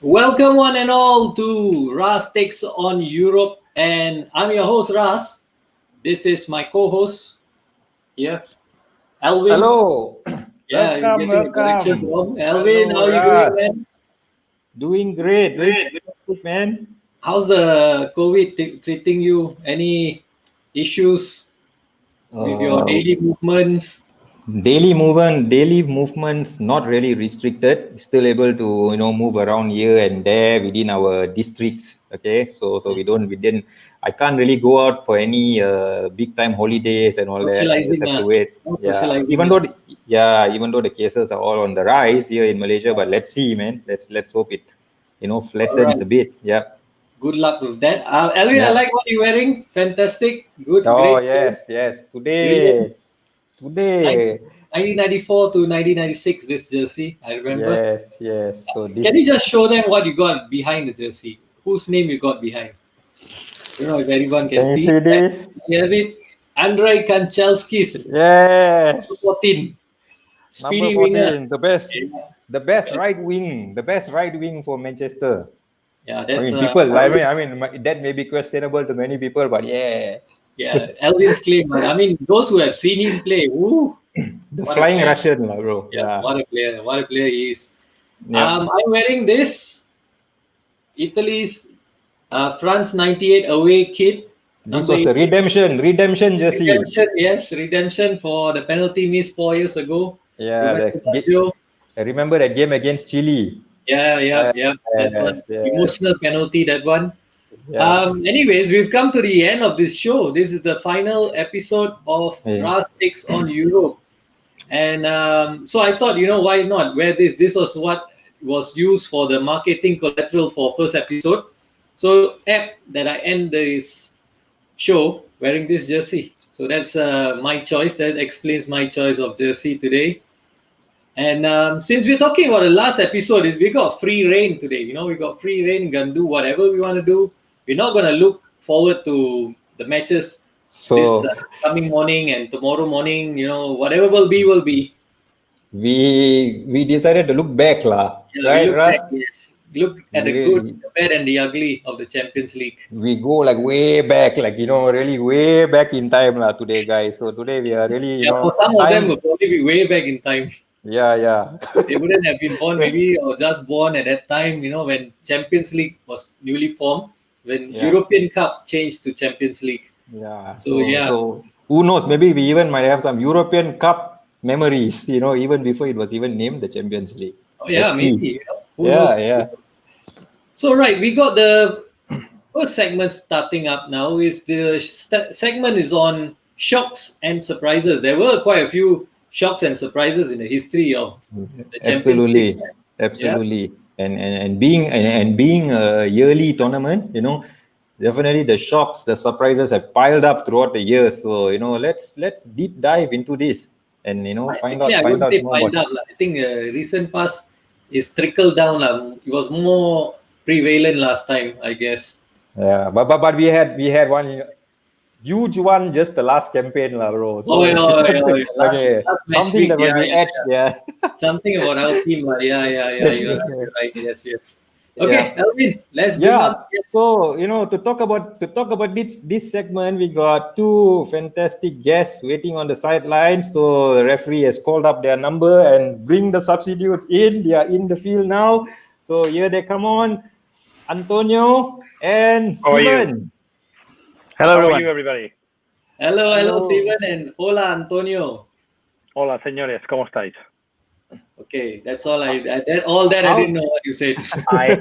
Welcome one and all to Ras Takes On Europe, and I'm your host Ras. This is my co-host here, Alvin. Hello. Yeah, you're getting the corrections Welcome. wrong. Alvin, Hello, how you doing, Ras. man? Doing great. Doing good, man. How's the COVID treating you? Any issues with your Uh, daily movements? daily movements, not really restricted. Still able to, move around here and there within our districts. Okay, so we didn't. I can't really go out for any big time holidays and all that. I just Socializing, have to wait. no Yeah, socializing. even though the cases are all on the rise here in Malaysia, but let's see, man. Let's hope it, All right. flattens a bit. Yeah. Good luck with that. Alvin, I Yeah. like what you're wearing. Fantastic. Good, Oh great. yes, yes. Brilliant. Today, 1994 to 1996, this jersey, I remember. yes. So Can you this, just show them what you got behind the jersey? Whose name you got behind? I don't know if anyone can can you see. see this? You have it. Andrei Kanchelskis, Yes, 14. number Speedy winger. 14, the best, Yeah, the best right wing for Manchester. yeah, I that's mean, people. Alvin's, That may be questionable to many people, but yeah, yeah, Alvin's claim. I mean, those who have seen him play, woo, the what a flying player. Russian, lah, bro. Yeah, Yeah, what a player he is. yeah. I'm wearing this Italy's France 98 away kit, This number was the 8. redemption jersey. Redemption, yes, redemption for the penalty miss 4 years ago. Yeah, Roberto Baggio. I remember that game against Chile. Yeah. That's one Yes. emotional penalty. That one. Yeah. Anyways, we've come to the end of this show. This is the final episode of Yeah. Ras Takes on Europe, and so I thought, why not wear this? This was what was used for the marketing collateral for first episode. So, that I end this show wearing this jersey. So that's my choice. That explains my choice of jersey today. And since we're talking about the last episode, is we got free reign today. We got free reign. We can do whatever we want to do. We're not going to look forward to the matches this So coming morning and tomorrow morning. Whatever will be, will be. we decided to look back, lah. Yeah, we Right, look Russ? back. Yes, look at the good, We, the bad, and the ugly of the Champions League. we go like way back, like really way back in time, lah. Today, guys. So today we are really, Yeah, for some of them, time. will probably be way back in time. Yeah. They wouldn't have been born maybe or just born at that time, when Champions League was newly formed, when Yeah. European Cup changed to Champions League. Yeah. So yeah. So who knows? Maybe we even might have some European Cup memories. Even before it was even named the Champions League. Oh yeah, Let's maybe. see. Who knows? Yeah. So right, we got the first segment starting up now. Is the segment is on shocks and surprises. There were quite a few shocks and surprises in the history of the Champions League. Absolutely. And being a yearly tournament, definitely the shocks, the surprises have piled up throughout the years. So let's deep dive into this and find Actually, I out wouldn't say more piled about. up. I think recent past is trickled down. It was more prevalent last time, I guess. Yeah, but we had one huge one just the last campaign, lah, bro. So, Yeah. okay, Last match something week, that will be etched. Yeah. Something about our team. Yeah. You're right. Yes. Okay, Yeah. Alvin, let's bring Yeah. up. Yes. So to talk about this segment, we got two fantastic guests waiting on the sidelines. So the referee has called up their number and bring the substitutes in. They are in the field now. So here they come on, Antonio and How are you? Steven. Hello, How everyone. are you, everybody? Hello, Steven, and hola, Antonio. Hola, señores, ¿cómo estáis? Okay, that's all I didn't know what you said. I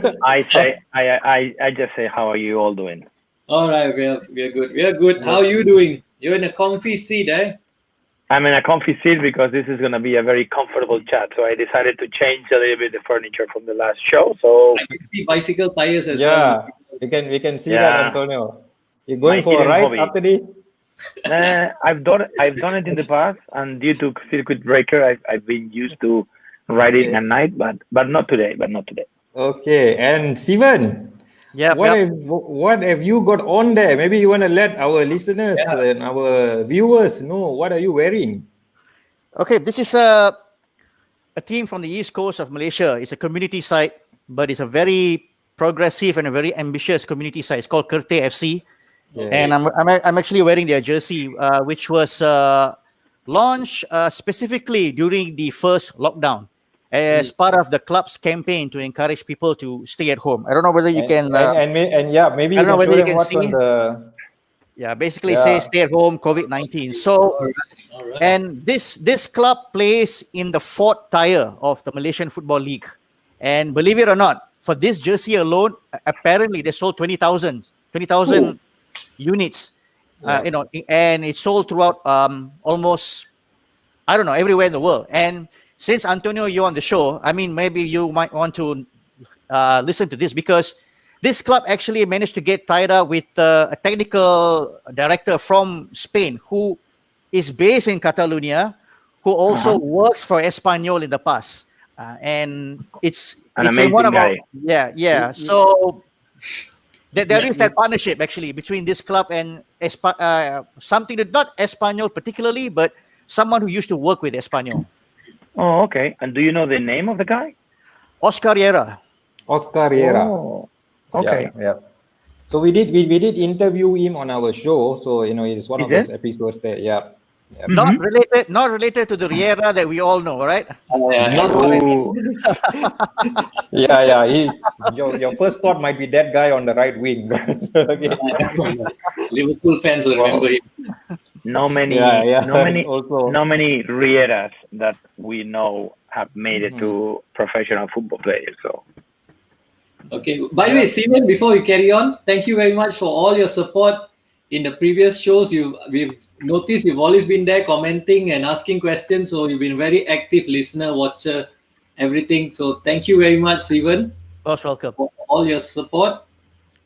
just say, how are you all doing? All right, we're good. We are good. How are you doing? You're in a comfy seat, eh? I'm in a comfy seat because this is going to be a very comfortable chat. So I decided to change a little bit the furniture from the last show. So I can see bicycle tires as Yeah, well. we can see Yeah. that, Antonio. You're going My for a hidden ride hobby. after this? I've done it in the past, and due to circuit breaker, I've been used to riding at night, but not today. Okay, and Steven, Yep. what have you got on there? Maybe you want to let our listeners Yeah. and our viewers know what are you wearing? Okay, this is a team from the east coast of Malaysia. It's a community site but it's a very progressive and a very ambitious community side. It's called Kerteh FC. Yeah. And I'm actually wearing their jersey, which was launched specifically during the first lockdown as part of the club's campaign to encourage people to stay at home. I don't know whether you can. Maybe I you don't know can show whether you them can what's see. on the. Yeah, basically Yeah. say stay at home, COVID-19. So, All right. and this club plays in the fourth tier of the Malaysian Football League. And believe it or not, for this jersey alone, apparently they sold 20,000 units. Yeah. And it's sold throughout almost, I don't know, everywhere in the world. And since Antonio, you're on the show, I mean, maybe you might want to listen to this, because this club actually managed to get tied up with a technical director from Spain who is based in Catalonia, who also works for Espanyol in the past. And it's An in one amazing of our, guy. yeah. So there is that partnership actually between this club and something that not Espanyol particularly, but someone who used to work with Espanyol. Oh, okay. And do you know the name of the guy? Oscar Riera. Oscar Riera. Oh, okay. Yeah. So we did interview him on our show. So it's one of those episodes that Not related to the Riera that we all know, right? That's what I mean. Yeah. Your first thought might be that guy on the right wing. Okay. Liverpool fans will remember him. No many Also, Rieras that we know have made it to professional football players. So Okay. By the way, Simon, before we carry on, thank you very much for all your support in the previous shows. We've noticed you've always been there commenting and asking questions. So you've been very active listener, watcher, everything. So thank you very much, Steven. Most welcome. For all your support.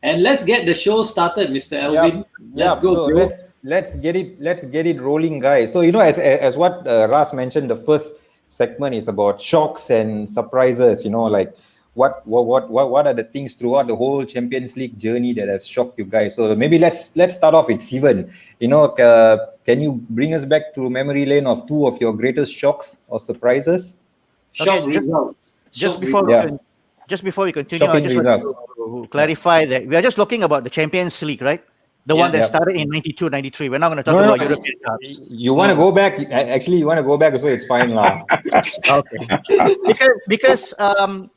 And let's get the show started, Mr. Elvin. Let's go. So let's get it rolling, guys. So as what Ras mentioned, the first segment is about shocks and surprises. Like what are the things throughout the whole Champions League journey that have shocked you guys? So maybe let's start off with Steven. Can you bring us back to memory lane of two of your greatest shocks or surprises? Shock results. Just before we continue, I just want to clarify that we are just talking about the Champions League, right? The one that started in 92-93. We're not going to talk about European Cups. You want to go back? Actually, you want to go back, so it's fine now. Okay. Because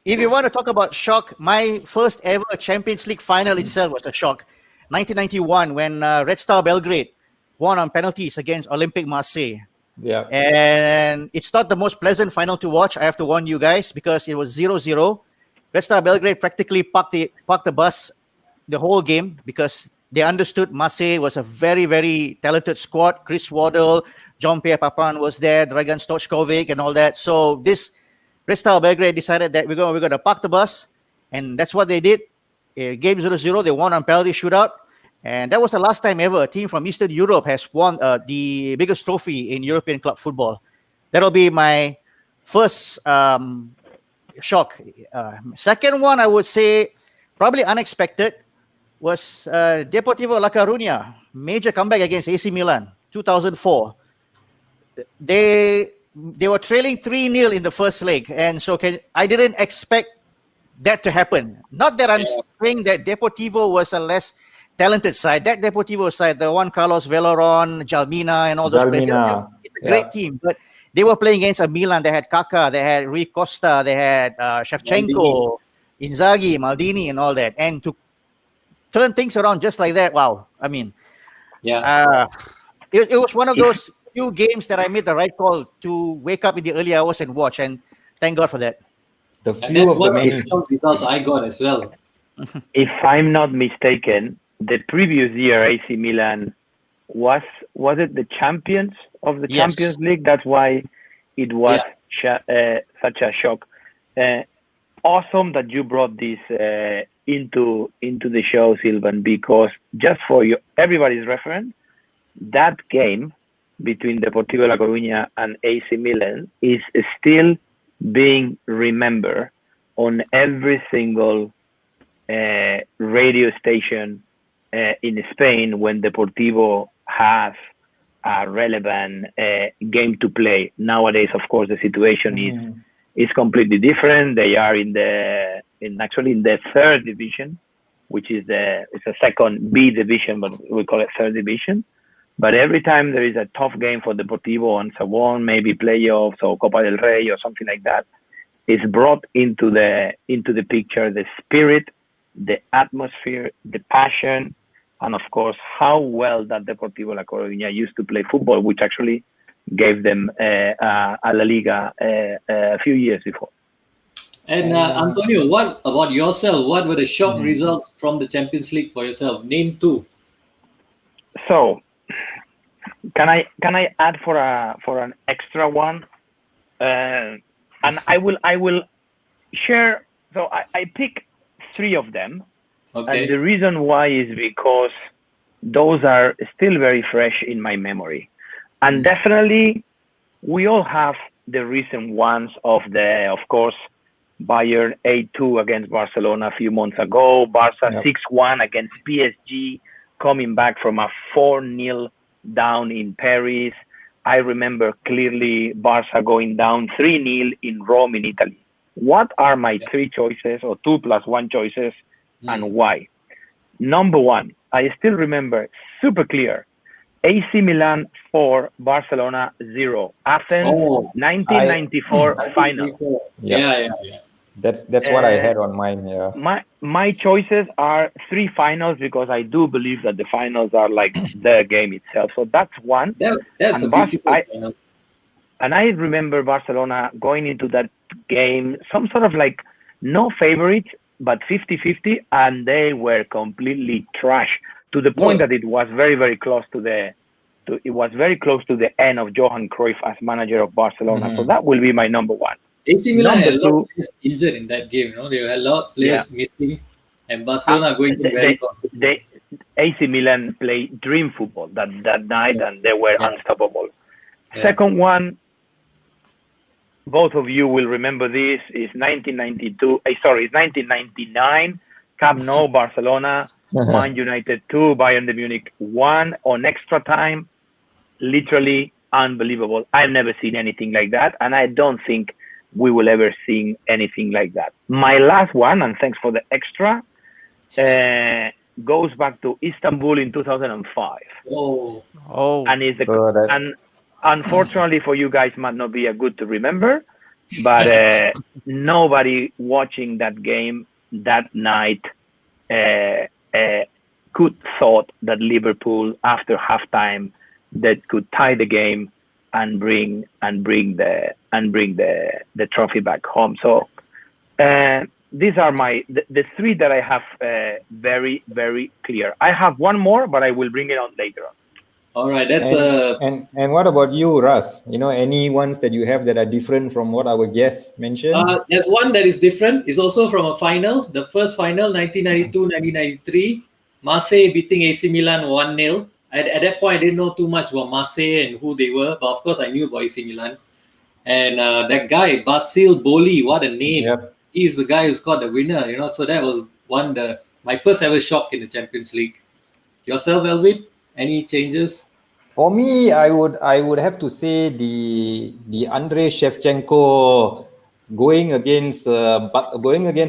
if you want to talk about shock, my first ever Champions League final itself was a shock. 1991, when Red Star Belgrade won on penalties against Olympique Marseille. Yeah. And it's not the most pleasant final to watch. I have to warn you guys, because it was 0-0. Red Star Belgrade practically parked the bus the whole game, because they understood Marseille was a very, very talented squad. Chris Waddle, Jean-Pierre Papin was there, Dragan Stojkovic and all that. So this Red Star Belgrade decided that we're going to park the bus, and that's what they did. Game 0-0, they won on penalty shootout. And that was the last time ever a team from Eastern Europe has won the biggest trophy in European club football. That'll be my first shock. Second one, I would say, probably unexpected, was Deportivo La Coruña. Major comeback against AC Milan, 2004. They were trailing 3-0 in the first leg. And so I didn't expect that to happen. Not that I'm saying that Deportivo was a less talented side. That Deportivo side, the one Carlos Veleron, Jalmina, and all those players, it's a great team. But they were playing against a Milan. They had Kaká, they had Rui Costa, they had Shevchenko, Inzaghi, Maldini, and all that. And to turn things around just like that, wow. I mean, it was one of those few games that I made the right call to wake up in the early hours and watch. And thank God for that. And that's one of the shock results I got as well. If I'm not mistaken, the previous year AC Milan was it the champions of the Champions League? That's why it was such a shock. Awesome that you brought this into the show, Silvan, because just for everybody's reference, that game between Deportivo La Coruña and AC Milan is still being remembered on every single radio station in Spain when Deportivo has a relevant game to play. Nowadays, of course, the situation is completely different. They are in the actually in the third division, which is it's a second B division, but we call it third division. But every time there is a tough game for Deportivo and so on, maybe playoffs or Copa del Rey or something like that, it's brought into the picture the spirit, the atmosphere, the passion, and of course how well that Deportivo La Coruña used to play football, which actually gave them a La Liga a few years before. And Antonio, what about yourself? What were the shock results from the Champions League for yourself? Name 2. So, can I add for an extra one? And I will share. So I pick 3 of them, Okay. and the reason why is because those are still very fresh in my memory, and definitely we all have the recent ones of course, Bayern 8-2 against Barcelona a few months ago, Barca 6-1 against PSG, coming back from a 4-0 down in Paris. I remember clearly Barca going down 3-0 in Rome in Italy. What are my 3 choices, or 2 plus 1 choices, and why? Number 1, I still remember super clear, AC Milan 4, Barcelona 0, Athens 1994 final. Yeah. That's what I had on mine. Yeah. My choices are 3 finals, because I do believe that the finals are like the game itself. So that's one. That's And a beautiful final. And I remember Barcelona going into that game, some sort of like no favorites, but 50-50, and they were completely trashed to the point that it was very, very close to the end of Johan Cruyff as manager of Barcelona. So that will be my number 1. AC Milan had a lot Number of players injured in that game. They had a lot of players missing, and Barcelona going to very AC Milan played dream football that night, and they were unstoppable. Yeah. Second one, both of you will remember this, is 1999, Camp Nou, Barcelona, Man United 2, Bayern de Munich 1 on extra time. Literally unbelievable. I've never seen anything like that, and I don't think we will ever see anything like that. My last one, and thanks for the extra, goes back to Istanbul in 2005. And unfortunately for you guys, might not be a good to remember, but nobody watching that game that night could thought that Liverpool, after halftime, that could tie the game and bring the trophy back home. So these are the 3 that I have very, very clear. I have one more, but I will bring it on later on. All right, that's and what about you, Ras? Any ones that you have that are different from what our guests mentioned? There's one that is different. It's also from a final, the first final, 1992-1993, Marseille beating AC Milan 1-0. At that point, I didn't know too much about Marseille and who they were, but of course I knew about AC Milan. And that guy, Basile Boli, what a name. Yep. He's the guy who scored the winner, So that was my first ever shock in the Champions League. Yourself, Elvin? Any changes? For me, I would have to say the Andrei Shevchenko going against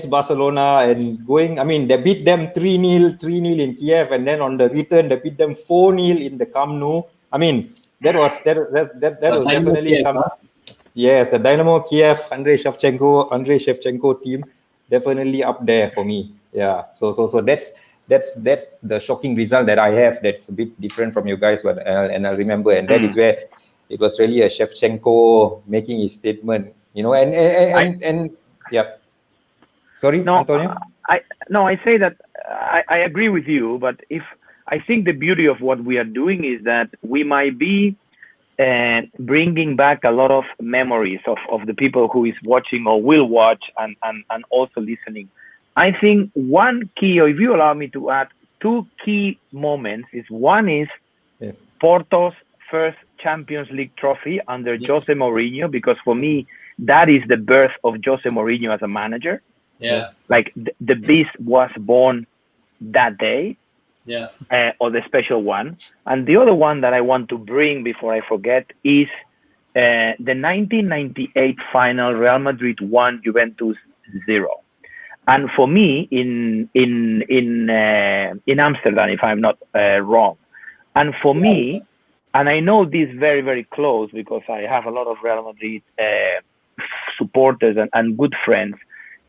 Barcelona and they beat them 3-0 in Kiev, and then on the return they beat them 4-0 in the Camp Nou. That was definitely Kiev, yes, the Dynamo Kiev Andrei Shevchenko team definitely up there for me. Yeah. So that's the shocking result that I have. That's a bit different from you guys, but and I remember, and that is where it was really a Shevchenko making his statement. And yeah. Sorry, Antonio. I say that I agree with you, but I think the beauty of what we are doing is that we might be bringing back a lot of memories of the people who is watching or will watch and also listening. I think one key, or if you allow me to add 2 key moments, is one is Porto's first Champions League trophy under Jose Mourinho, because for me, that is the birth of Jose Mourinho as a manager. Yeah. Like the beast was born that day. Yeah. Or the special one. And the other one that I want to bring before I forget is the 1998 final, Real Madrid 1, Juventus 0. And for me, in Amsterdam, if I'm not wrong, and for me, and I know this very, very close because I have a lot of Real Madrid supporters and good friends.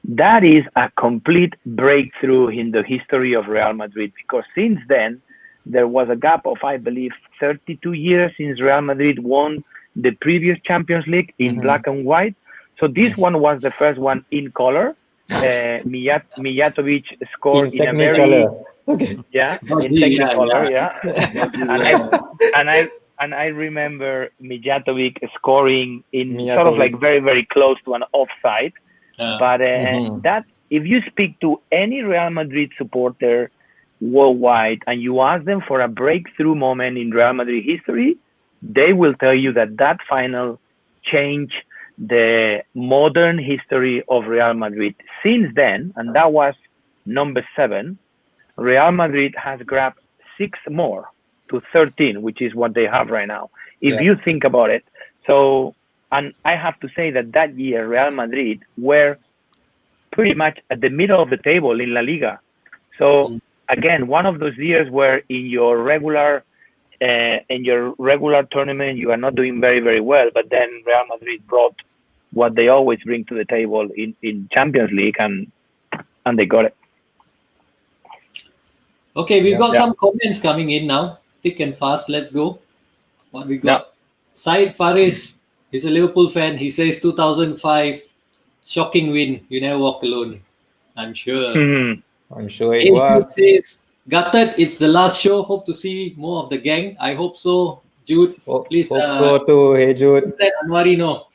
That is a complete breakthrough in the history of Real Madrid, because since then, there was a gap of, I believe, 32 years since Real Madrid won the previous Champions League in black and white. So this one was the first one in color. Mijatovic scored in a very in Technicolor, and I remember Mijatovic scoring in sort of like very, very close to an offside. But that, if you speak to any Real Madrid supporter worldwide and you ask them for a breakthrough moment in Real Madrid history, they will tell you that that final changed the modern history of Real Madrid. Since then, and that was number 7, Real Madrid has grabbed 6 more to 13, which is what they have right now, if you think about it. So, and I have to say that year, Real Madrid were pretty much at the middle of the table in La Liga. So, again, one of those years where in your regular tournament, you are not doing very, very well, but then Real Madrid brought what they always bring to the table in Champions League, and they got it. Okay, we've got some comments coming in now, thick and fast. Let's go. What we got? Said Faris is a Liverpool fan. He says 2005, shocking win. You never walk alone. I'm sure. I'm sure it was. Says, gutted, it's the last show. Hope to see more of the gang. I hope so, Jude. Please. Hope so too. Hey, Jude. Let Anwari know.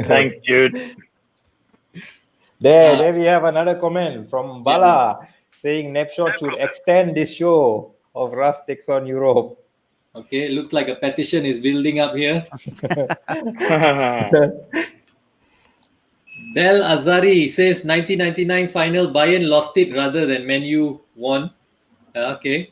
Thanks, Jude. There we have another comment from Bala saying Nepshot should extend this show of Ras Takes On Europe. Okay, looks like a petition is building up here. Del Azari says 1999 final, Bayern lost it rather than Man U won. Okay.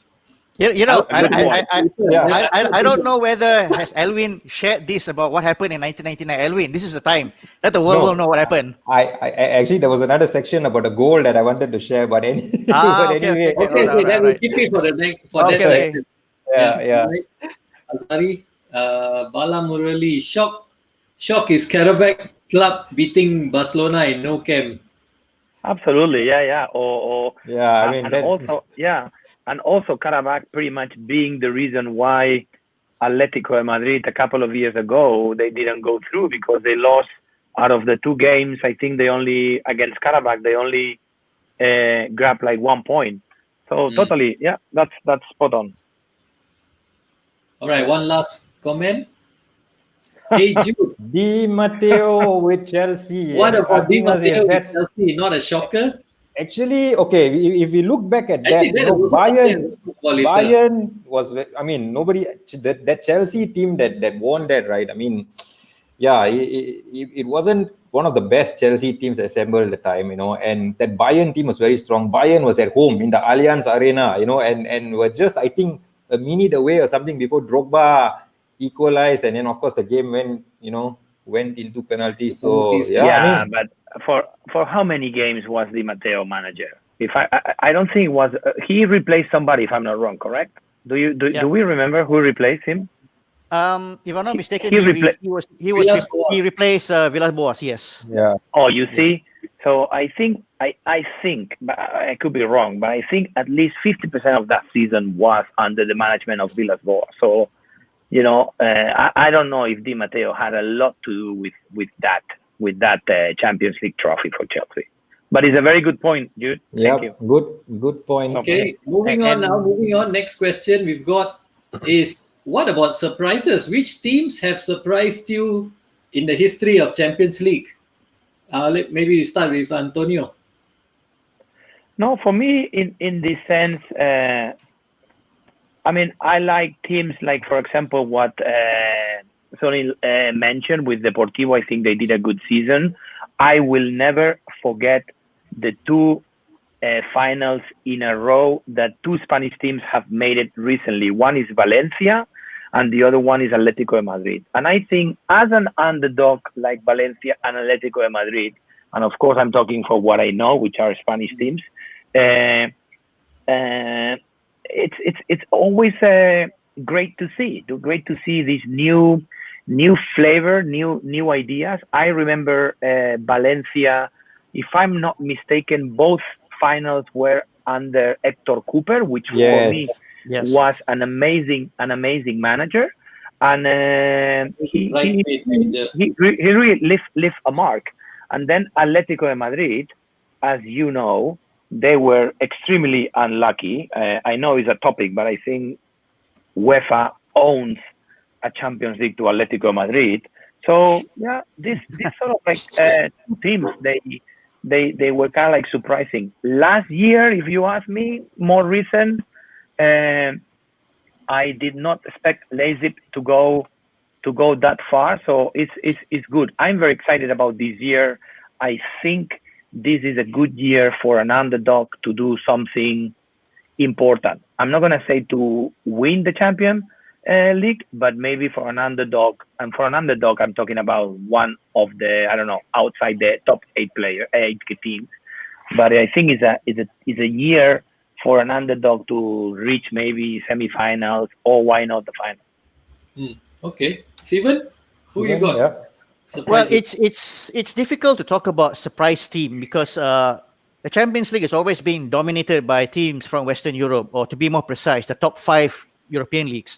You know, I don't know whether has Elwin shared this about what happened in 1999. Elwin, this is the time. Let the world know what happened. I actually, there was another section about a goal that I wanted to share, but anyway. Then we'll keep it for the next that section. Right. Azari, Bala Murali, shock is Karabakh club beating Barcelona in No Camp. Absolutely, I mean, and also Karabakh pretty much being the reason why Atletico de Madrid a couple of years ago they didn't go through, because they lost out of the 2 games. I think they only against Karabakh they only grabbed like 1 point. So totally, that's spot on. All right, one last comment. Hey Jude, Di Matteo with Chelsea. What about Di Matteo with Chelsea? Not a shocker. Actually, okay, if we look back at that, Bayern was, I mean, nobody, that Chelsea team that won that, right? I mean, it wasn't one of the best Chelsea teams assembled at the time, and that Bayern team was very strong. Bayern was at home in the Allianz Arena, and were just, I think, a minute away or something before Drogba equalized, and then of course the game went into penalties. So I mean, but for how many games was Di Matteo manager? If I don't think it was he replaced somebody, if I'm not wrong, correct? Do we remember who replaced him? If I'm not mistaken, he replaced Villas-Boas. Yes. Yeah. Oh, you see. So I think, but I could be wrong, but I think at least 50% of that season was under the management of Villas-Boas. So, I don't know if Di Matteo had a lot to do with that Champions League trophy for Chelsea. But it's a very good point, Jude. Thank you. Good point. Okay, moving on. Next question we've got is, what about surprises? Which teams have surprised you in the history of Champions League? Maybe you start with Antonio. No, for me, in this sense, I mean, I like teams like, for example, what Sonny mentioned with Deportivo. I think they did a good season. I will never forget the 2 finals in a row that 2 Spanish teams have made it recently. One is Valencia, and the other one is Atletico de Madrid. And I think as an underdog like Valencia and Atletico de Madrid, and of course I'm talking for what I know, which are Spanish teams. It's always great to see. Great to see this new flavor, new ideas. I remember Valencia. If I'm not mistaken, both finals were under Hector Cooper, which for me Yes. was an amazing manager, and he really left a mark. And then Atletico de Madrid, as you know, they were extremely unlucky. I know it's a topic, but I think UEFA owns a Champions League to Atletico Madrid. So yeah, this sort of like two teams, they were kind of like surprising. Last year, if you ask me, more recent, I did not expect Leipzig to go that far. So it's good. I'm very excited about this year. I think this is a good year for an underdog to do something important. I'm not gonna say to win the Champions League, but maybe for an underdog. And for an underdog, I'm talking about one of the, I don't know, outside the top 8 teams. But I think it's a year for an underdog to reach maybe semifinals, or why not the final. Okay, Steven, who you got? Yeah. Well, Surprises? it's difficult to talk about surprise team because the Champions League has always been dominated by teams from Western Europe, or to be more precise, the top 5 European leagues.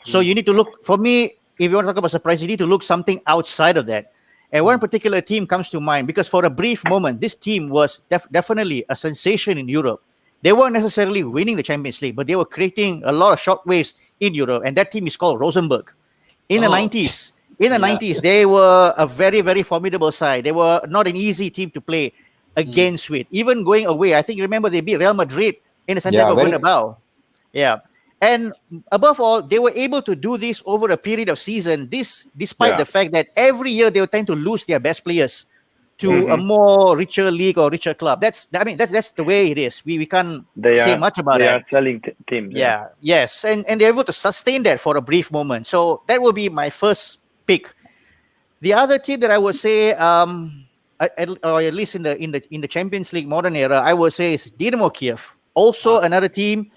So you need to look, for me, if you want to talk about surprise, you need to look something outside of that. And one particular team comes to mind because for a brief moment, this team was definitely a sensation in Europe. They weren't necessarily winning the Champions League, but they were creating a lot of shockwaves in Europe. And that team is called Rosenborg. In the 90s, they were a very, very formidable side. They were not an easy team to play against with. Even going away, I think, remember, they beat Real Madrid in the Santiago Bernabeu. Yeah. And above all, they were able to do this over a period of season, despite the fact that every year they would tend to lose their best players to a more richer league or richer club. That's the way it is. We can't say much about they that. They are selling teams. Yeah. Yes. And they're able to sustain that for a brief moment. So that will be my first pick. The other team that I would say, or at least in the Champions League modern era, I would say is Dynamo Kiev. Also another team.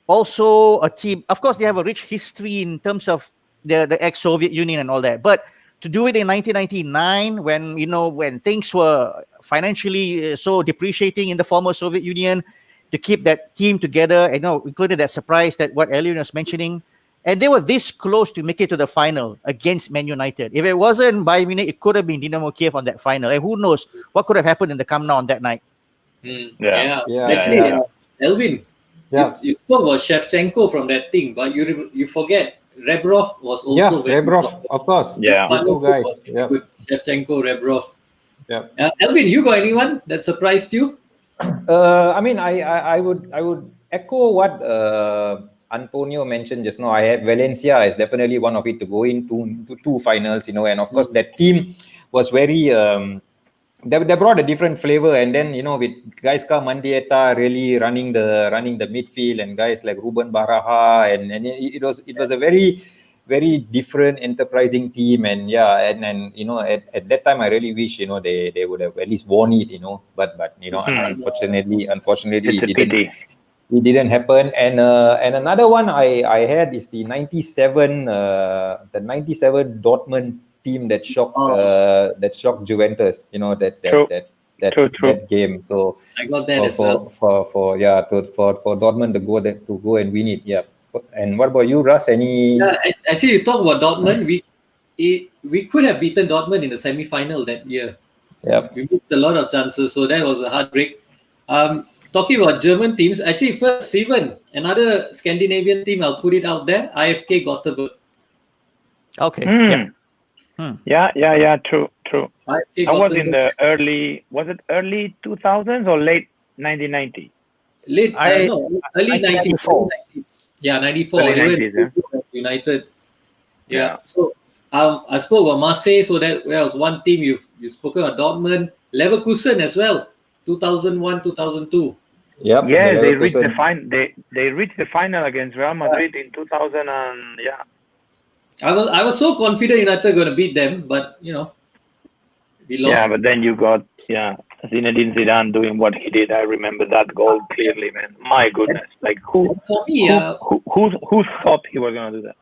Also a team, of course, they have a rich history in terms of the ex-Soviet Union and all that. But to do it in 1999, when things were financially so depreciating in the former Soviet Union, to keep that team together, including that surprise that what Elian was mentioning, and they were this close to make it to the final against Man United. If it wasn't Bayern Munich, it could have been Dynamo Kiev on that final. And who knows what could have happened in the Camp Nou on that night. Actually, Elvin, you spoke about Shevchenko from that thing, but you forget Rebrov was also very Rebrov, of course. Yeah, these two guys. Good. Shevchenko, Rebrov. Yeah. Elvin, you got anyone that surprised you? I mean, I would echo what Antonio mentioned just now. I have Valencia as definitely one of it to go into 2 finals, and of course that team was very. They brought a different flavor, and then with guys like Mandieta really running the midfield, and guys like Ruben Baraja, and it was a very, very different enterprising team, and at that time I really wish they would have at least won it, but unfortunately it didn't happen. And another one I had is the 97 Dortmund team that shocked Juventus, that game. So I got that as well. For Dortmund to go and win it. Yeah. And what about you, Ras? Any? Actually, you talk about Dortmund. We could have beaten Dortmund in the semi-final that year. Yeah. We missed a lot of chances, so that was a heartbreak. Talking about German teams, actually, first, Steven, another Scandinavian team, I'll put it out there, IFK Gothenburg. Okay. Yeah, true. I was in the early 2000s or late 1990? Early 94. Yeah, 94. Early 90s, United. Yeah. So I spoke about Marseille, so that was one team you've spoken about. Dortmund, Leverkusen as well, 2001, 2002. Yeah, they reached the final. They reached the final against Real Madrid in 2000, and I was so confident United going to beat them, but We lost. Yeah, but then you got Zinedine Zidane doing what he did. I remember that goal clearly, man. My goodness, like who For me, who thought he was gonna do that?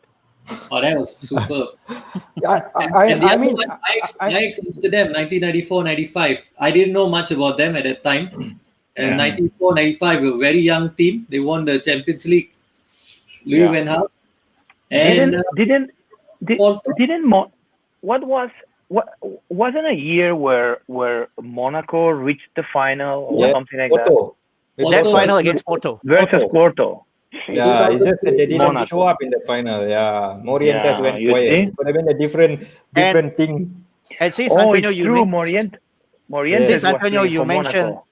oh, that was superb. I And the I other mean, one, I, Ajax Amsterdam, 1994-95. I didn't know much about them at that time. And Yeah. 94-95, a very young team. They won the Champions League. Louis Yeah. Van Gaal. And Porto. What wasn't a year where Monaco reached the final or yeah, something like Porto. Porto. That final against Porto. that versus Porto. Yeah, it's just that they didn't Monaco. show up in the final. Yeah, Morientes Yeah, went you quiet. see? It could have been a different thing. And since Oh, Antonio, it's true. Morientes since was Antonio, playing you for mentioned, Monaco.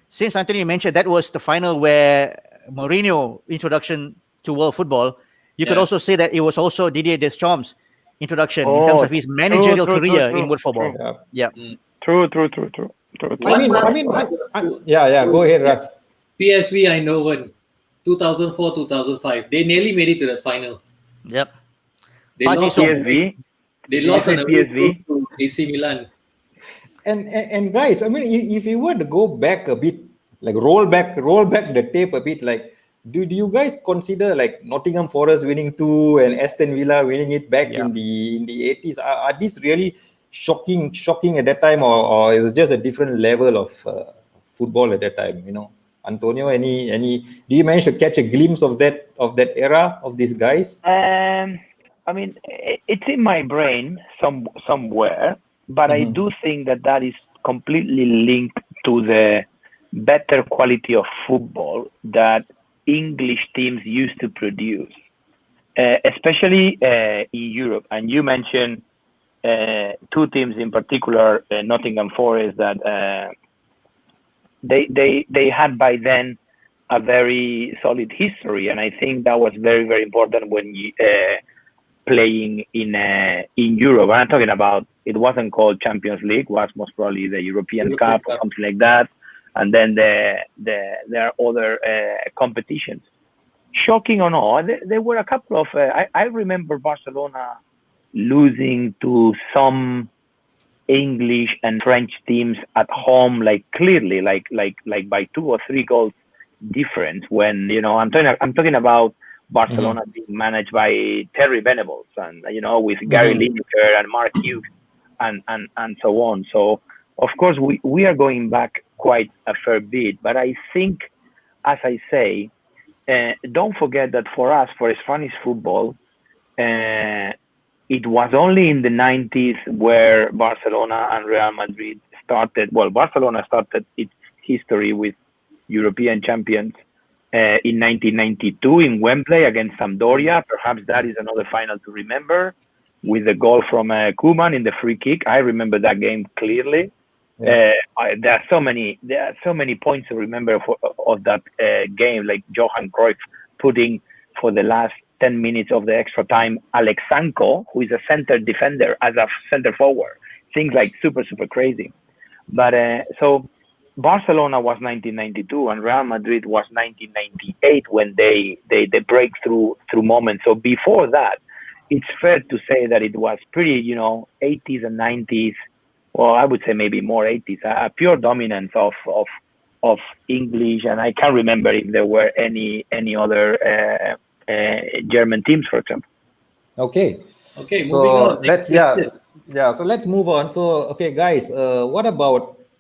since Antonio mentioned that was the final where Mourinho introduction to world football, you could Yeah. also say that it was also Didier Deschamps' introduction in terms of his managerial career in world football. True. Yeah. True. Yeah. Go ahead, Ras. PSV Eindhoven, 2004-2005. They nearly made it to the final. Yep. They Paji lost. Song. PSV. They lost say on a away PSV? goal to AC Milan. And guys, I mean, if you were to go back a bit, like roll back the tape a bit, like do you guys consider like Nottingham Forest winning 2 and Aston Villa winning it back Yeah. in the 80s? Are these really shocking at that time, or it was just a different level of football at that time? You know, Antonio, any? Do you manage to catch a glimpse of that era of these guys? I mean, it's in my brain somewhere, but I do think that is completely linked to the better quality of football that English teams used to produce, especially in Europe. And you mentioned two teams in particular, Nottingham Forest, that they had by then a very solid history, and I think that was very, very important when you playing in Europe. And I'm talking about, it wasn't called Champions League, was most probably the European Cup or something like that, and then there are other competitions. Shocking or not, there were a couple of I remember Barcelona losing to some English and French teams at home, like clearly, like by 2 or 3 goals difference. When I'm talking about Barcelona being managed by Terry Venables, and with Gary Lineker and Mark Hughes and so on. So of course we are going back quite a fair bit, but I think, as I say, don't forget that for us, for Spanish football, it was only in the 90s where Barcelona and Real Madrid started. Well, Barcelona started its history with European champions in 1992 in Wembley against Sampdoria. Perhaps that is another final to remember, with the goal from Koeman in the free kick. I remember that game clearly. Yeah. There are so many points to remember of that game, like Johan Cruyff putting, for the last 10 minutes of the extra time, Alex Sanko, who is a center defender, as a center forward. Things like super crazy. But so Barcelona was 1992 and Real Madrid was 1998 when they break through moments. So before that, it's fair to say that it was pretty, 80s and 90s. Well, I would say maybe more 80s, a pure dominance of English, and I can't remember if there were any other German teams, for example. Okay, moving so on. So let's move on. So okay, guys,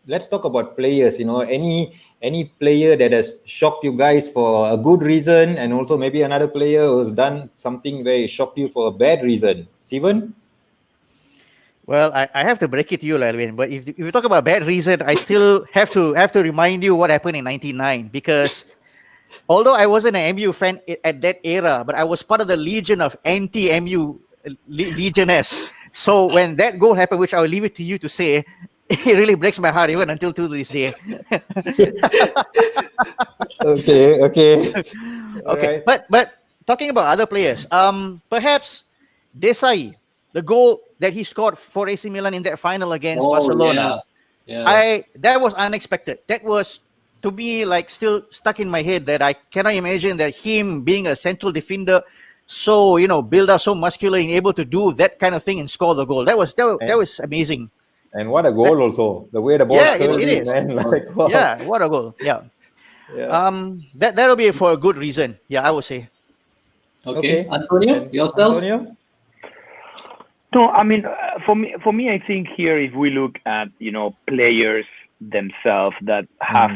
let's talk about players. Any player that has shocked you guys for a good reason, and also maybe another player who's done something very shocked you for a bad reason. Steven? Well, I have to break it to you, Lalwin, but if you talk about bad reason, I still have to remind you what happened in 99, because although I wasn't an MU fan at that era, but I was part of the legion of anti-MU legionnaires. So when that goal happened, which I'll leave it to you to say, it really breaks my heart even until to this day. Okay. Okay. Right. But talking about other players, perhaps Desai, the goal that he scored for AC Milan in that final against Barcelona, that was unexpected. That was, to me, like still stuck in my head, that I cannot imagine that him being a central defender, so build up, so muscular, and able to do that kind of thing and score the goal. That was amazing. And what a goal also. The way the ball Yeah, curled it in, is. man. Like, wow. Yeah, what a goal. Yeah. Yeah. That'll be for a good reason. Yeah, I would say. Okay, Okay. Antonio, And yourself? Antonio? No, I mean, for me, I think here, if we look at players themselves that have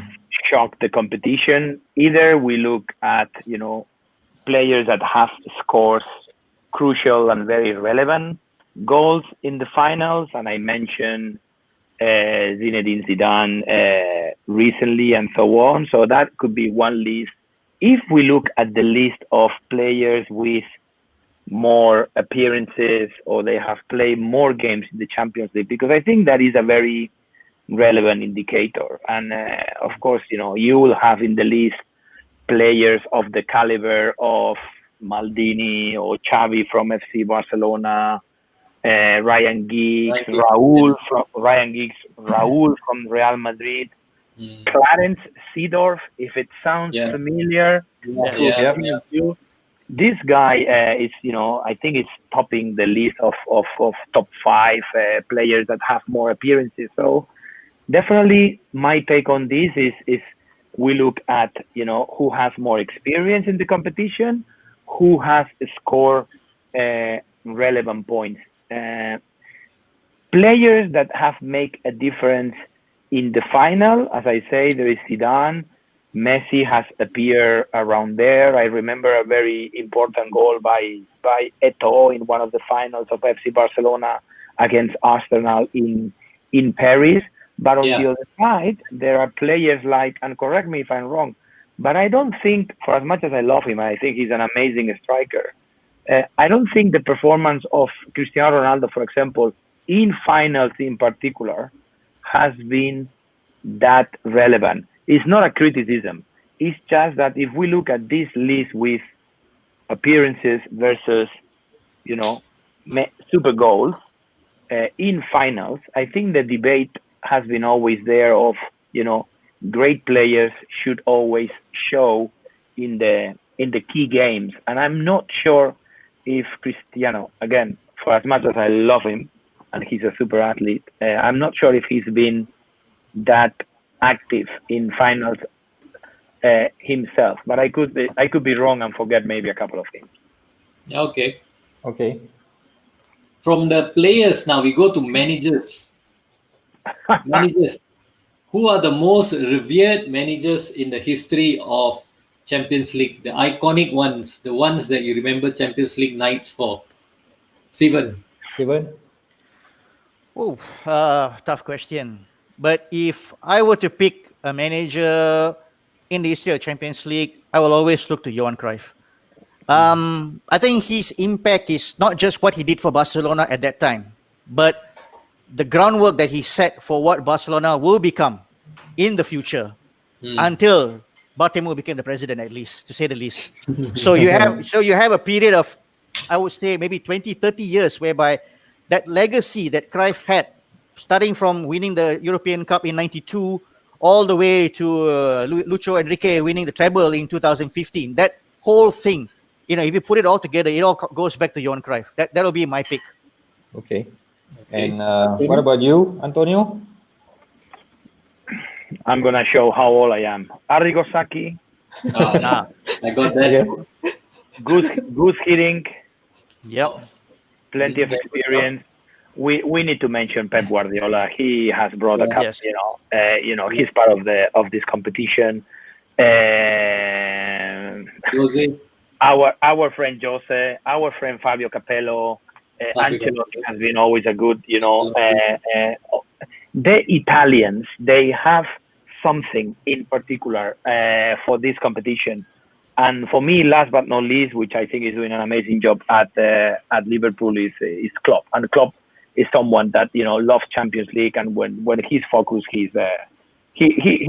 shocked the competition, either we look at players that have scored crucial and very relevant goals in the finals, and I mentioned Zinedine Zidane recently, and so on. So that could be one list. If we look at the list of players with more appearances, or they have played more games in the Champions League, because I think that is a very relevant indicator. And of course, you will have in the list players of the caliber of Maldini or Xavi from FC Barcelona, Ryan Giggs, Raúl from Real Madrid, Clarence Seedorf, if it sounds familiar. This guy is, I think it's topping the list of top 5 players that have more appearances. So definitely my take on this is we look at, who has more experience in the competition, who has scored relevant points. Players that have made a difference in the final, as I say, there is Zidane. Messi has appeared around there. I remember a very important goal by Eto'o in one of the finals of FC Barcelona against Arsenal in Paris. But on the other side, there are players like, and correct me if I'm wrong, but I don't think, for as much as I love him, I think he's an amazing striker. I don't think the performance of Cristiano Ronaldo, for example, in finals in particular, has been that relevant. It's not a criticism. It's just that if we look at this list with appearances versus, super goals in finals, I think the debate has been always there of, great players should always show in the key games. And I'm not sure if Cristiano, again, for as much as I love him and he's a super athlete, I'm not sure if he's been that active in finals himself, but I could be wrong and forget maybe a couple of games. Okay. From the players now, we go to managers. Who are the most revered managers in the history of Champions League? The iconic ones, the ones that you remember Champions League nights for. Steven. Oh, tough question. But if I were to pick a manager in the history of Champions League, I will always look to Johan Cruyff. I think his impact is not just what he did for Barcelona at that time, but the groundwork that he set for what Barcelona will become in the future until Bartomeu became the president, at least, to say the least. So you have a period of, I would say, maybe 20, 30 years whereby that legacy that Cruyff had, starting from winning the European Cup in 92 all the way to Lucho Enrique winning the treble in 2015. That whole thing, if you put it all together, it all goes back to Johan Cruyff. That'll be my pick. Okay. And what about you, Antonio? I'm going to show how old I am. Arrigo Sacchi. I got that. Good hitting. Yep. Plenty of experience. We need to mention Pep Guardiola. He has brought a cup. He's part of this competition. Jose. Our friend Jose, our friend Fabio Capello, Ancelotti has been always a good. The Italians, they have something in particular for this competition. And for me, last but not least, which I think is doing an amazing job at Liverpool, is Klopp. And Klopp is someone that loves Champions League, and when he's focused, he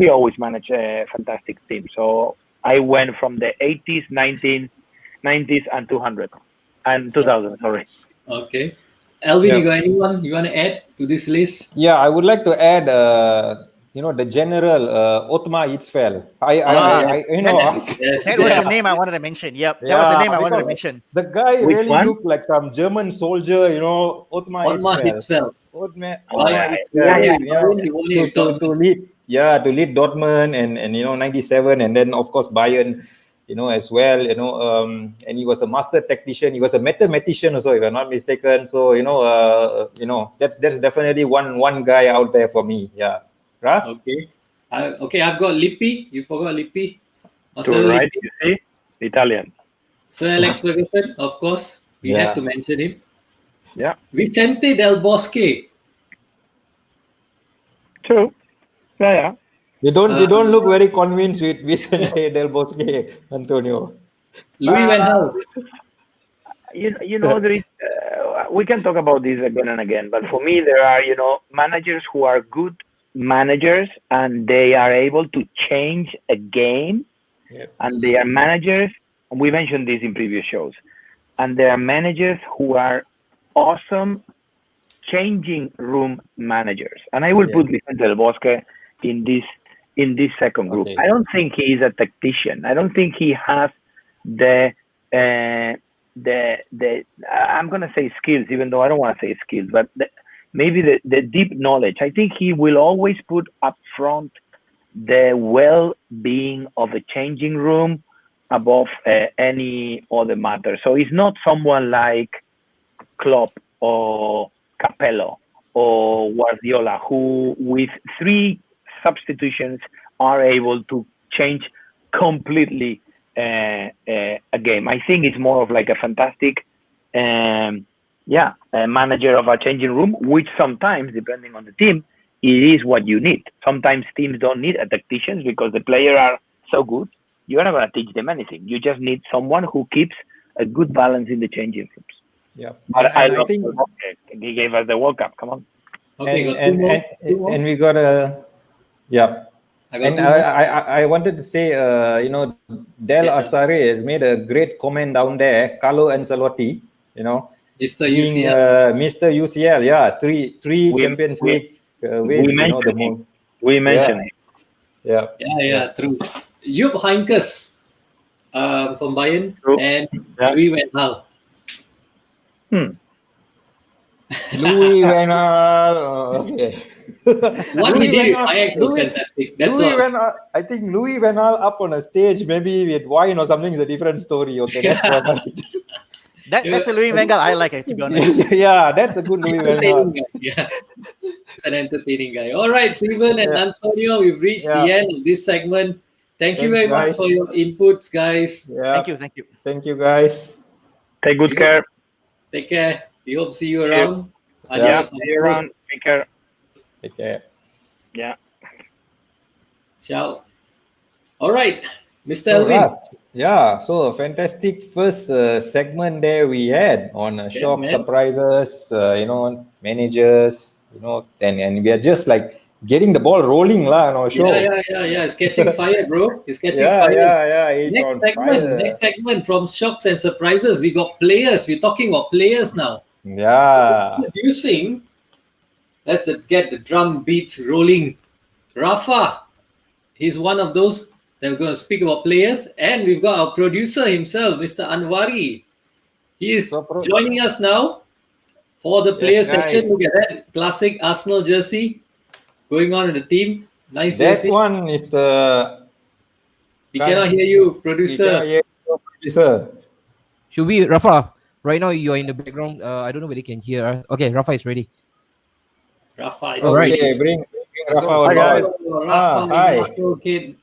always manages a fantastic team. So I went from the 80s, 90s, and 2000. Sorry. Okay, Alvin, you got anyone you want to add to this list? Yeah, I would like to add, the general Otmar Hitzfeld. That was the name I wanted to mention. Yep, that was the name I wanted to mention. The guy really looked like some German soldier, Otmar Hitzfeld. Old man. Bayern. It's He won it with to Dortmund. lead Dortmund and 97, and then of course Bayern, as well, and he was a master tactician. He was a mathematician also, if I'm not mistaken. So that's definitely one guy out there for me. Yeah, Ras. Okay. Okay, I've got Lippi. You forgot Lippi. To Marcelo right, Lippi. you see, Italian. Sir Alex Ferguson, of course. We have to mention him. Yeah, Vicente Del Bosque. true. Yeah. You don't look very convinced with Vicente Del Bosque, Antonio. Louis Van Gaal. There is, we can talk about this again and again, but for me, there are, managers who are good managers and they are able to change a game. Yeah. And they are managers, and we mentioned this in previous shows, and there are managers who are awesome changing room managers. And I will put Vicente Del Bosque in this second group. Okay. I don't think he is a tactician. I don't think he has the I'm gonna say skills, even though I don't want to say skills, but maybe the deep knowledge. I think he will always put up front the well-being of the changing room above any other matter. So it's not someone like Klopp or Capello or Guardiola, who with 3 substitutions are able to change completely a game. I think it's more of like a fantastic a manager of a changing room, which sometimes, depending on the team, it is what you need. Sometimes teams don't need a tactician because the players are so good. You're not going to teach them anything. You just need someone who keeps a good balance in the changing rooms. Yeah, But I think he gave us the World Cup. Come on. Okay, and we got a And I wanted to say, Del Asare has made a great comment down there. Carlo Ancelotti, Mr. being UCL. Mr. UCL, yeah, three Champions League wins. We mentioned him. Yeah. True. Jupp Heynckes from Bayern and Louis Van Gaal. Louis Van Gaal, okay. What he did with Ajax was fantastic. That's all. I think Louis Van Gaal up on a stage, maybe with wine or something, is a different story. Okay, that's for That's a Louis Van Gaal I like it, to be honest. Yeah, that's a good Louis Van Gaal. Yeah, it's an entertaining guy. All right, Steven and Antonio, we've reached the end of this segment. Thank you very much for your inputs, guys. Yeah. Thank you. Thank you, guys. Take good care. Take care. We hope to see you around. See you around. Take care. Take care. Yeah. Ciao. All right, Mr. Elvin. Yeah, so a fantastic first segment there we had on shock surprises, managers, and we are just like getting the ball rolling on our show. Yeah. It's catching fire, bro. It's catching fire. Yeah. It's Next segment from shocks and surprises. We got players. We're talking about players now. Yeah. Introducing. Let's get the drum beats rolling. Rafa. He's one of those that we're going to speak about players. And we've got our producer himself, Mr. Anwari. He is joining us now for the player section. Look at that classic Arsenal jersey going on in the team. Nice jersey. That one is the... We cannot hear you, producer. Should we, Rafa? Right now you're in the background. I don't know whether you can hear us. Okay, Rafa is ready. Rafa is ready. Okay, bring Rafa on board. Rafa, hi. Kid.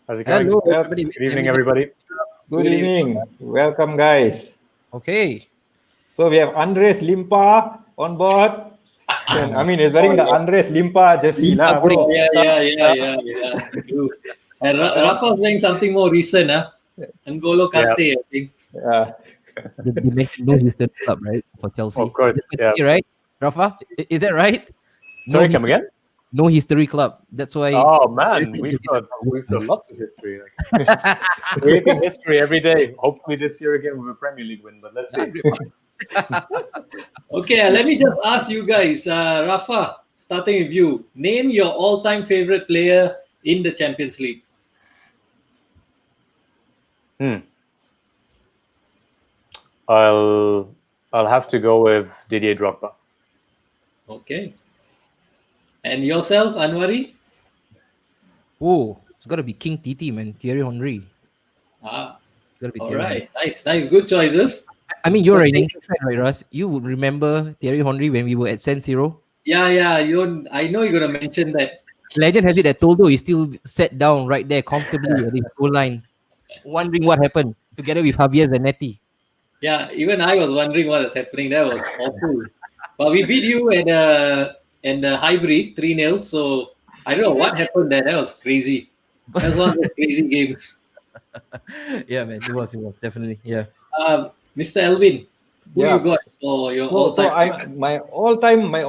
How's it going? Hello, Good evening, everybody. Good evening. Welcome, guys. Okay. So we have Andres Limpa on board. And, he's wearing the Andres Limpa jersey. Yeah. True. And Rafa's wearing something more recent, N'Golo Kante, I think. Yeah. You mentioned no history club, right? For Chelsea. Of course, right? Rafa? Is that right? Sorry, come again? No history club. That's why. Oh man, we've got lots of history. Creating history every day. Hopefully this year again with a Premier League win, but let's see. Okay, let me just ask you guys, Rafa, starting with you. Name your all-time favorite player in the Champions League. I'll have to go with Didier Drogba. Okay. And yourself, Anwari? Oh, it's got to be King Titi, man. Thierry Henry. Ah, It's got to be all Thierry Henry. right. Nice. Good choices. I mean, you're an Okay. English fan, right, Russ? You would remember Thierry Henry when we were at San Siro. Yeah. I know you're gonna mention that. Legend has it that Toldo is still sat down right there comfortably at his goal line, wondering what happened, together with Javier Zanetti. Yeah, even I was wondering what was happening. That was awful. But we beat you at the hybrid 3-0. So I don't know what happened there. That was crazy. That was one of those crazy games. Yeah, man, it was definitely, yeah. Mr. Elvin, who you Yeah. got for your So all-time I'm favorite? my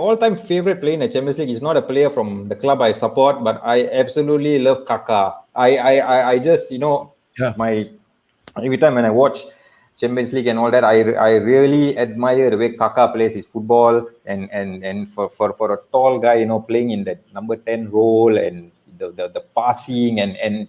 all time favorite player in the Champions League is not a player from the club I support, but I absolutely love Kaká. I just Yeah. my every time when I watch Champions League and all that, I really admire the way Kaká plays his football, and for a tall guy, playing in that number 10 role, and the passing, and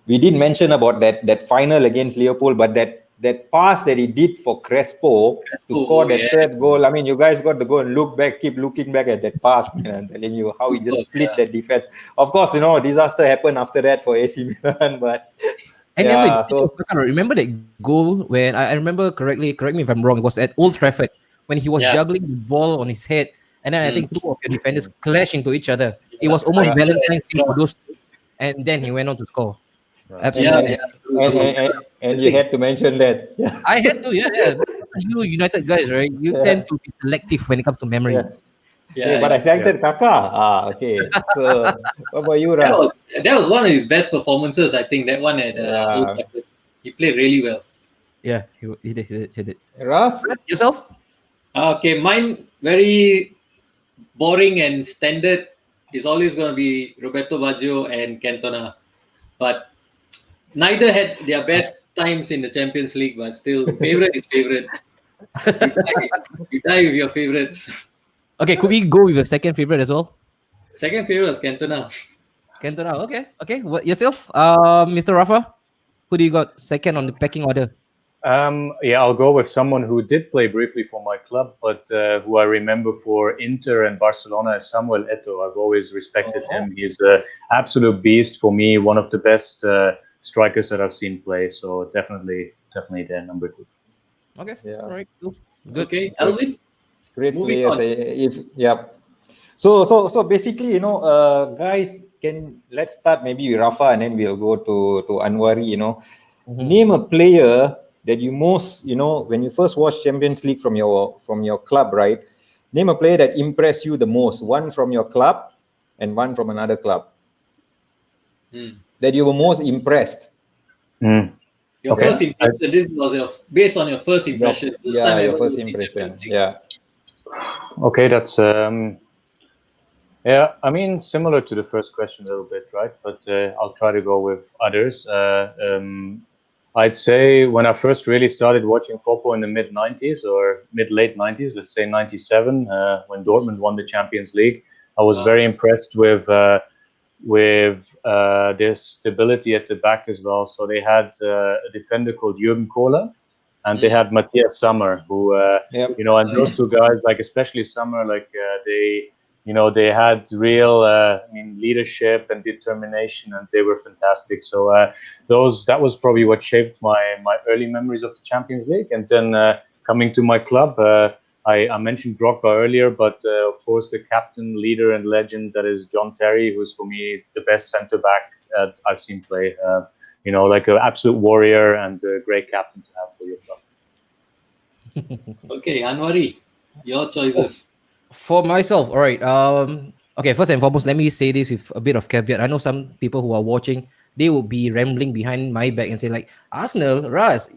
we didn't mention about that final against Liverpool, but that pass that he did for Crespo to score Oh, that yeah. third goal. I mean, you guys got to go and keep looking back at that pass, man. I'm telling you how he just split that defense. Of course, disaster happened after that for AC Milan, but And then wait, yeah, so remember that goal when I remember correctly, correct me if I'm wrong, it was at Old Trafford when he was Yeah. juggling the ball on his head, and then I think two of your defenders clashed into each other. It was Yeah. almost Yeah. Valentine's Day for those two, and then he went on to score. and Absolutely. and you had to mention that. Yeah. I had to, yeah. Because you United guys, right? You tend to be selective when it comes to memory. Yeah. Yeah. But I selected Kaká. Okay. So what about you, That Ras? was one of his best performances, I think. That one at Old Yeah. Trafford. He played really well. Yeah, he did. Ras? Yourself? Okay, mine very boring and standard is always going to be Roberto Baggio and Cantona. But neither had their best times in the Champions League, but still, favorite is favorite. You die with your favorites. Okay, could we go with a second favorite as well? Second favorite was Cantona. Cantona. Okay. What yourself, Mr. Rafa? Who do you got second on the pecking order? Yeah, I'll go with someone who did play briefly for my club, but who I remember for Inter and Barcelona is Samuel Eto'o. I've always respected him. He's an absolute beast for me, one of the best strikers that I've seen play. So definitely there, number 2. Okay. Yeah. All right. Cool. Good. Okay, Alvin. Great Moving players. on. So basically, guys, let's start maybe with Rafa, and then we'll go to Anwari. Name a player that you most, when you first watched Champions League from your club, right? Name a player that impressed you the most. One from your club and one from another club. That you were most impressed. Your first impression. This was based on your first impression. Your first impression. Yeah. Okay, that's yeah. I mean, similar to the first question a little bit, right? But I'll try to go with others. I'd say when I first really started watching football in the mid-90s or mid-late 90s, let's say 97, when Dortmund won the Champions League, I was very impressed with their stability at the back as well. So they had a defender called Jürgen Kohler, and they had Matthias Sammer, who and those two guys, like especially Sammer, like they had real leadership and determination, and they were fantastic. So that was probably what shaped my early memories of the Champions League. And then coming to my club, I mentioned Drogba earlier, but of course the captain, leader, and legend that is John Terry, who's for me the best centre back I've seen play. Like an absolute warrior and a great captain to have for your club. Okay, Anwari, your choices. For myself, all right. Okay, first and foremost, let me say this with a bit of caveat. I know some people who are watching, they will be rambling behind my back and say, like, Arsenal, Ras,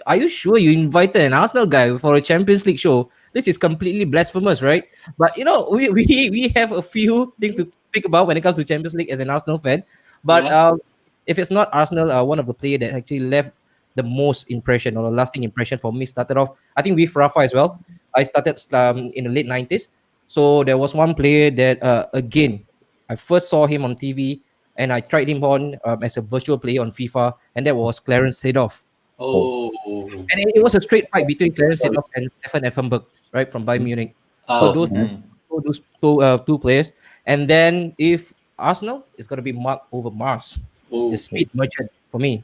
are you sure you invited an Arsenal guy for a Champions League show? This is completely blasphemous, right? But we have a few things to speak about when it comes to Champions League as an Arsenal fan. But if it's not Arsenal, one of the players that actually left the most impression or a lasting impression for me started off, I think, with Rafa as well. I started in the late 90s. So there was one player that, again, I first saw him on TV and I tried him on as a virtual player on FIFA, and that was Clarence Seedorf. Oh. And it was a straight fight between Clarence Seedorf and Stefan Effenberg, right, from Bayern Munich. So those those two players. And then if Arsenal, it's gonna be Mark over Mars, Oh, the speed merchant for me.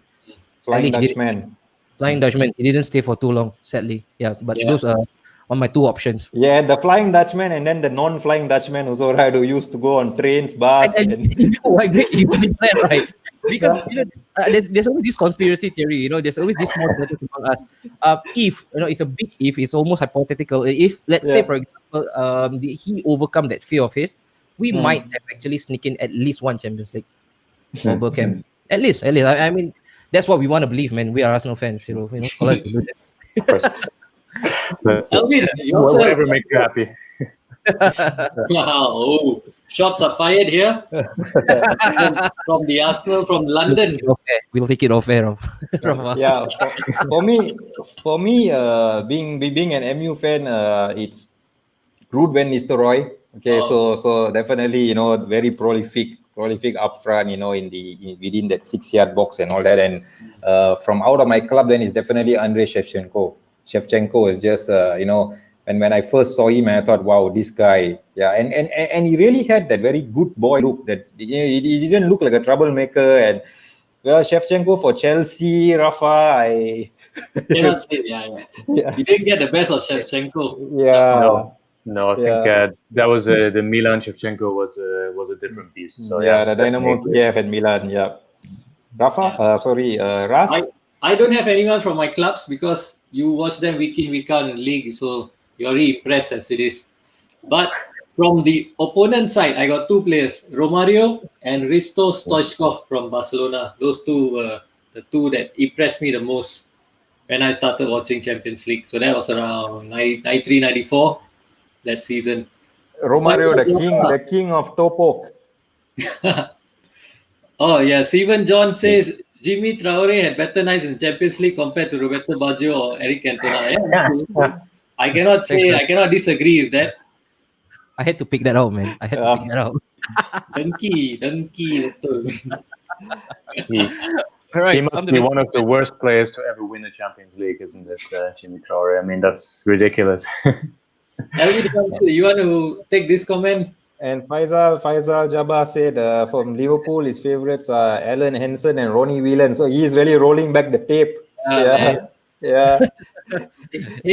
Flying Sadly, he didn't. Dutchman. Flying Dutchman. He didn't stay for too long. Sadly, yeah. But Yeah. those are on my two options. Yeah, the Flying Dutchman and then the non-Flying Dutchman also, right, who used to go on trains, bus, and You know why you did that, right? Because there's always this conspiracy theory. There's always this small debate among us. If it's a big if, it's almost hypothetical. If let's say, Yeah. for example, he overcome that fear of his, we Hmm. might have actually sneak in at least one Champions League for Bergkamp. At least. I mean, that's what we want to believe, man. We are Arsenal fans. Call us to do that. Of course. That's it. Alvin, you also Whatever makes you happy. wow, oh, shots are fired here from the Arsenal from London. We'll take it off air. Yeah, for me, being an MU fan, it's Ruud van Nistelrooy. Okay, so definitely, very prolific up front, within that 6-yard box and all that. And from out of my club, then it's definitely Andrei Shevchenko. Shevchenko is just, and when I first saw him, I thought, wow, this guy, yeah, and he really had that very good boy look. That he didn't look like a troublemaker. And well, Shevchenko for Chelsea, Rafa, I cannot say, yeah. You didn't get the best of Shevchenko. Yeah. No, I think that was the Milan Shevchenko was a different beast. So the Dynamo Kiev and Milan. Yeah, Rafa, Ras. I don't have anyone from my clubs because you watch them week in week out in the league, so you're already impressed as it is. But from the opponent side, I got two players, Romario and Risto Stoichkov from Barcelona. Those two were the two that impressed me the most when I started watching Champions League. So that was around 93, 94. That season. Romario, the king of Topok. Oh yeah, Steven John says Jimmy Traore had better nights in Champions League compared to Roberto Baggio or Eric Cantona. Yeah. I cannot disagree with that. I had to pick that out, man. Donkey. He must be one of the worst players to ever win a Champions League, isn't it, Jimmy Traore? I mean, that's ridiculous. Elvin, you want to take this comment? And Faisal Jabba said from Liverpool, his favorites are Alan Henson and Ronnie Whelan. So he's really rolling back the tape. Yeah. Hey,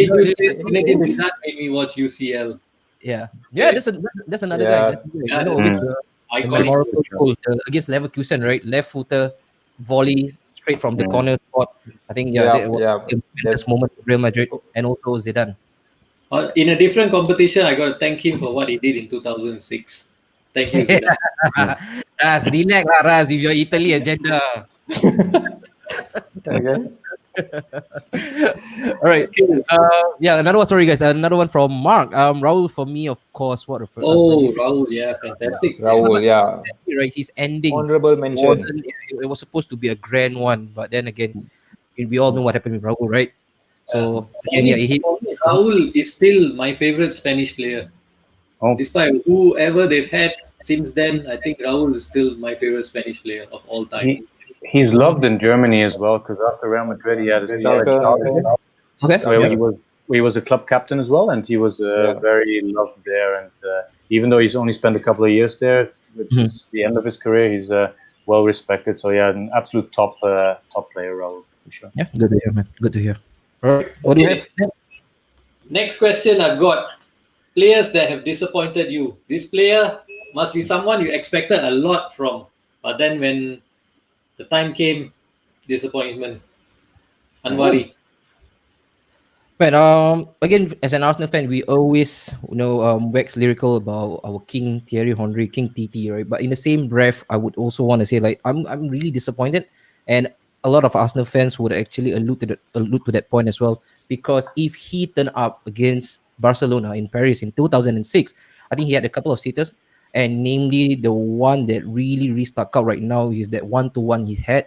that made me watch UCL. Yeah. That's another guy. Memorable goal against Leverkusen, right? Left footer, volley straight from the corner spot. I think that was a tremendous moment for Real Madrid and also Zidane. In a different competition, I got to thank him for what he did in 2006. Thank you, Zidane. Ras, relax lah, Ras, with your Italy agenda. Okay. All right. Another one. Sorry, guys. Another one from Mark. Raul, for me, of course. Raul, yeah, fantastic. Raul, yeah. Right, his ending. Honorable mention. It was supposed to be a grand one, but then again, we all know what happened with Raul, right? So Raul is still my favorite Spanish player. Despite whoever they've had since then, I think Raul is still my favorite Spanish player of all time. He's loved in Germany as well, because after Real Madrid, he had his he was a club captain as well, and he was very loved there. And even though he's only spent a couple of years there, it's the end of his career, he's well respected. So an absolute top player, Raul, for sure. Yeah, good to hear, man. Good to hear. All right, what do you have? Next question I've got. Players that have disappointed you. This player must be someone you expected a lot from, but then when the time came, disappointment. Anwari. But again, as an Arsenal fan, we always wax lyrical about our King Thierry Henry, King TT, right? But in the same breath, I would also want to say, like, I'm really disappointed, and a lot of Arsenal fans would actually allude to that point as well, because if he turned up against Barcelona in Paris in 2006, I think he had a couple of sitters, and namely the one that really stuck out right now is that 1-1 he had.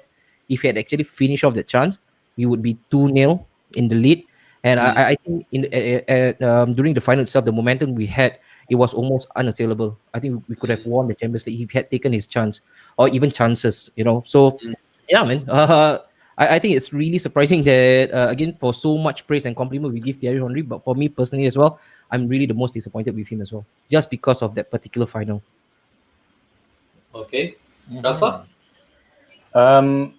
If he had actually finished off that chance, we would be 2-0 in the lead. And I think during the final itself, the momentum we had, it was almost unassailable. I think we could have won the Champions League if he had taken his chance or even chances, So, yeah, man. I think it's really surprising that again, for so much praise and compliment we give Thierry Henry, but for me personally as well, I'm really the most disappointed with him as well, just because of that particular final. Okay, Rafa. I'm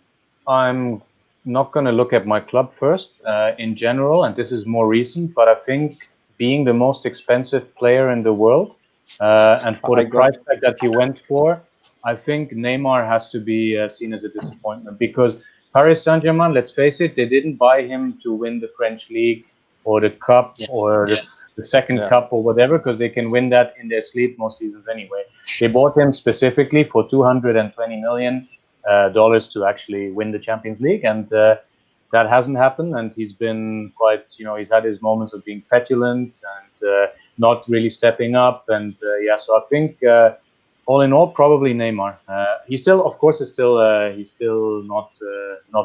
not going to look at my club first in general, and this is more recent, but I think being the most expensive player in the world and for the price tag that he went for, I think Neymar has to be seen as a disappointment, because Paris Saint-Germain, let's face it, they didn't buy him to win the French League or the Cup or the second Cup or whatever, because they can win that in their sleep most seasons anyway. They bought him specifically for $220 million to actually win the Champions League, and that hasn't happened. And he's been quite, he's had his moments of being petulant and not really stepping up. And so I think all in all, probably Neymar. He still, of course, he's still not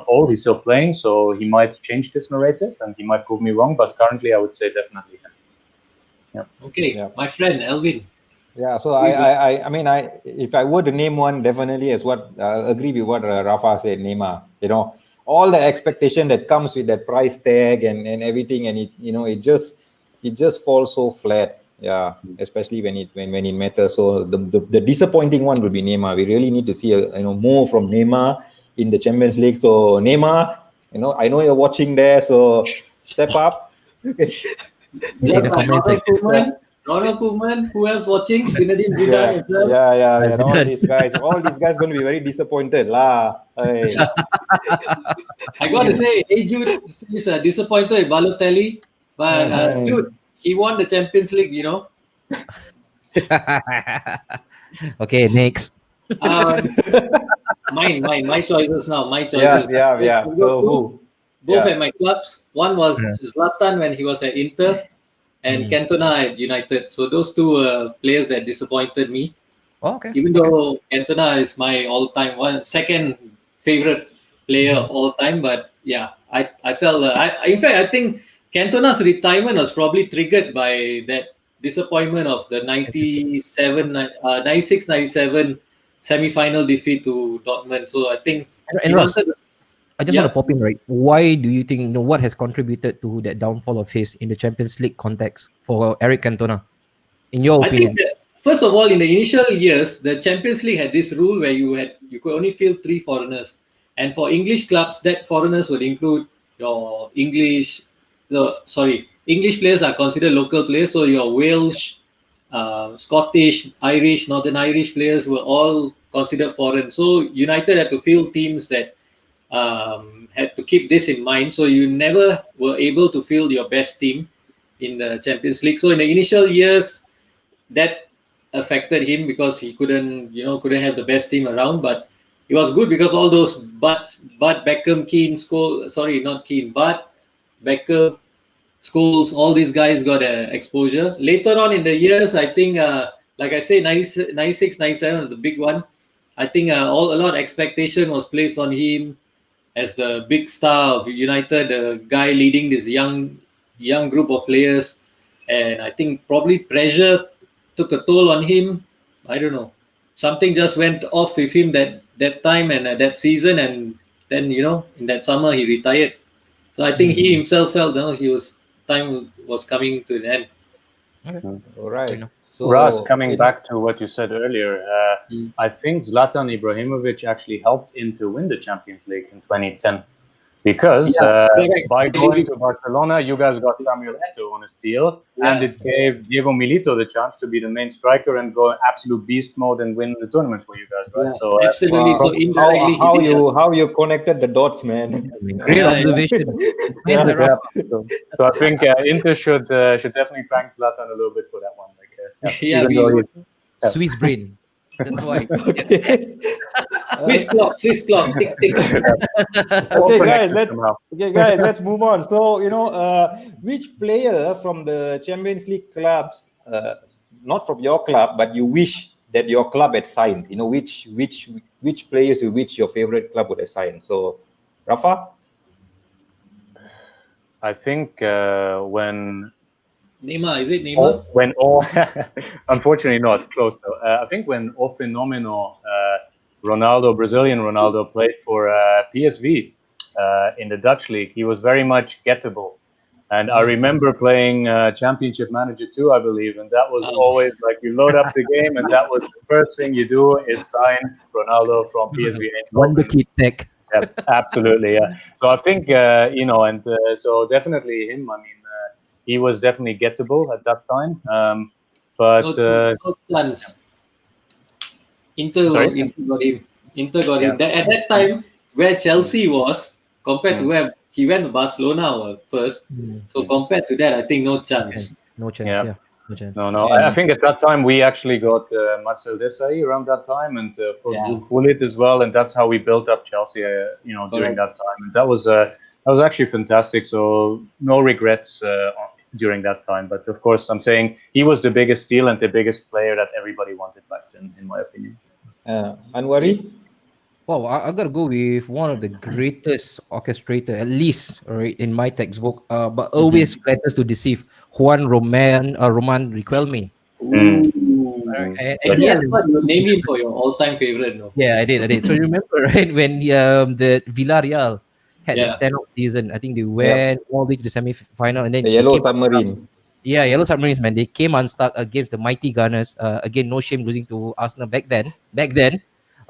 old. He's still playing, so he might change this narrative and he might prove me wrong. But currently, I would say definitely him. Yeah. Okay, my friend Elvin. Yeah, so I mean, if I were to name one, definitely as what agree with what Rafa said, Neymar. All the expectation that comes with that price tag and everything, and it just falls so flat. Yeah, especially when it matters. So the disappointing one would be Neymar. We really need to see more from Neymar in the Champions League. So Neymar, I know you're watching there, so step up. See the comments. Ronald Koeman, who else watching? Zinedine Zidane as well. Yeah. All these guys going to be very disappointed, lah. Hey. I got to say, Jude is disappointed with Balotelli, but Jude, he won the Champions League, Okay, next. My choices now. My choices. Yeah. So who? Both at my clubs. One was Zlatan when he was at Inter, and Cantona at United. So those two players that disappointed me. Oh, okay. Even though Cantona is my all-time second favorite player of all time, but yeah, I felt. In fact, I think Cantona's retirement was probably triggered by that disappointment of the 96-97 semi-final defeat to Dortmund. So I think. And Ross, I just want to pop in, right? Why do you think, what has contributed to that downfall of his in the Champions League context for Eric Cantona, in your opinion? I think first of all, in the initial years, the Champions League had this rule where you could only field 3 foreigners, and for English clubs, that foreigners would include your English players are considered local players, so your Welsh, Scottish, Irish, Northern Irish players were all considered foreign. So United had to field teams that had to keep this in mind, so you never were able to field your best team in the Champions League. So in the initial years, that affected him because he couldn't have the best team around. But it was good because all those Bud Beckham, Bud Beckham, Scholes, all these guys got exposure. Later on in the years, I think, like I say, 96, 97 was the big one. I think a lot of expectation was placed on him as the big star of United, the guy leading this young group of players, and I think probably pressure took a toll on him. I don't know, something just went off with him that time and that season, and then in that summer he retired. So I think he himself felt time was coming to an end. Okay. All right. So, Ras, coming back to what you said earlier, I think Zlatan Ibrahimovic actually helped Inter win the Champions League in 2010. Because by going to Barcelona, you guys got Samuel Eto'o on a steal, and it gave Diego Milito the chance to be the main striker and go absolute beast mode and win the tournament for you guys, right? Yeah, so absolutely. So indirectly, how you connected the dots, man. Great observation. So I think Inter should definitely thank Zlatan a little bit for that one. Swiss brain. That's why. Swiss clock, tick tick. Okay, guys, let's move on. So, which player from the Champions League clubs, not from your club, but you wish that your club had signed? Which players you wish your favorite club would have signed? So, Rafa? I think when Neymar, is it Neymar? Unfortunately not, close though. I think when Brazilian Ronaldo played for PSV, in the Dutch league. He was very much gettable. And I remember playing Championship Manager 2, I believe, and that was always like you load up the game, and that was the first thing you do is sign Ronaldo from PSV Eindhoven. Wonder Kid Tech. Yeah, absolutely, yeah. So I think so definitely him. I mean, he was definitely gettable at that time. But no plans. Inter got him. Inter got him. At that time, where Chelsea was compared to where he went to Barcelona first. So compared to that, I think no chance. No chance. No chance. No. I think at that time we actually got Marcel Desailly around that time, and of course Luke Gullit as well, and that's how we built up Chelsea. During that time, and that was actually fantastic. So no regrets during that time. But of course, I'm saying he was the biggest steal and the biggest player that everybody wanted back then, in my opinion. Anwari? Wow, I gotta go with one of the greatest orchestrator, at least, right, in my textbook. But always flatters to deceive, Roman Riquelme. And he had you name him for your all-time favorite, no? Yeah, I did. So you remember, right, when the Villarreal had the stand-up season? I think they went all the way to the semi-final, and then the Yellow Submarine. Yellow Submarines, man. They came unstuck against the mighty Gunners. Again, no shame losing to Arsenal back then.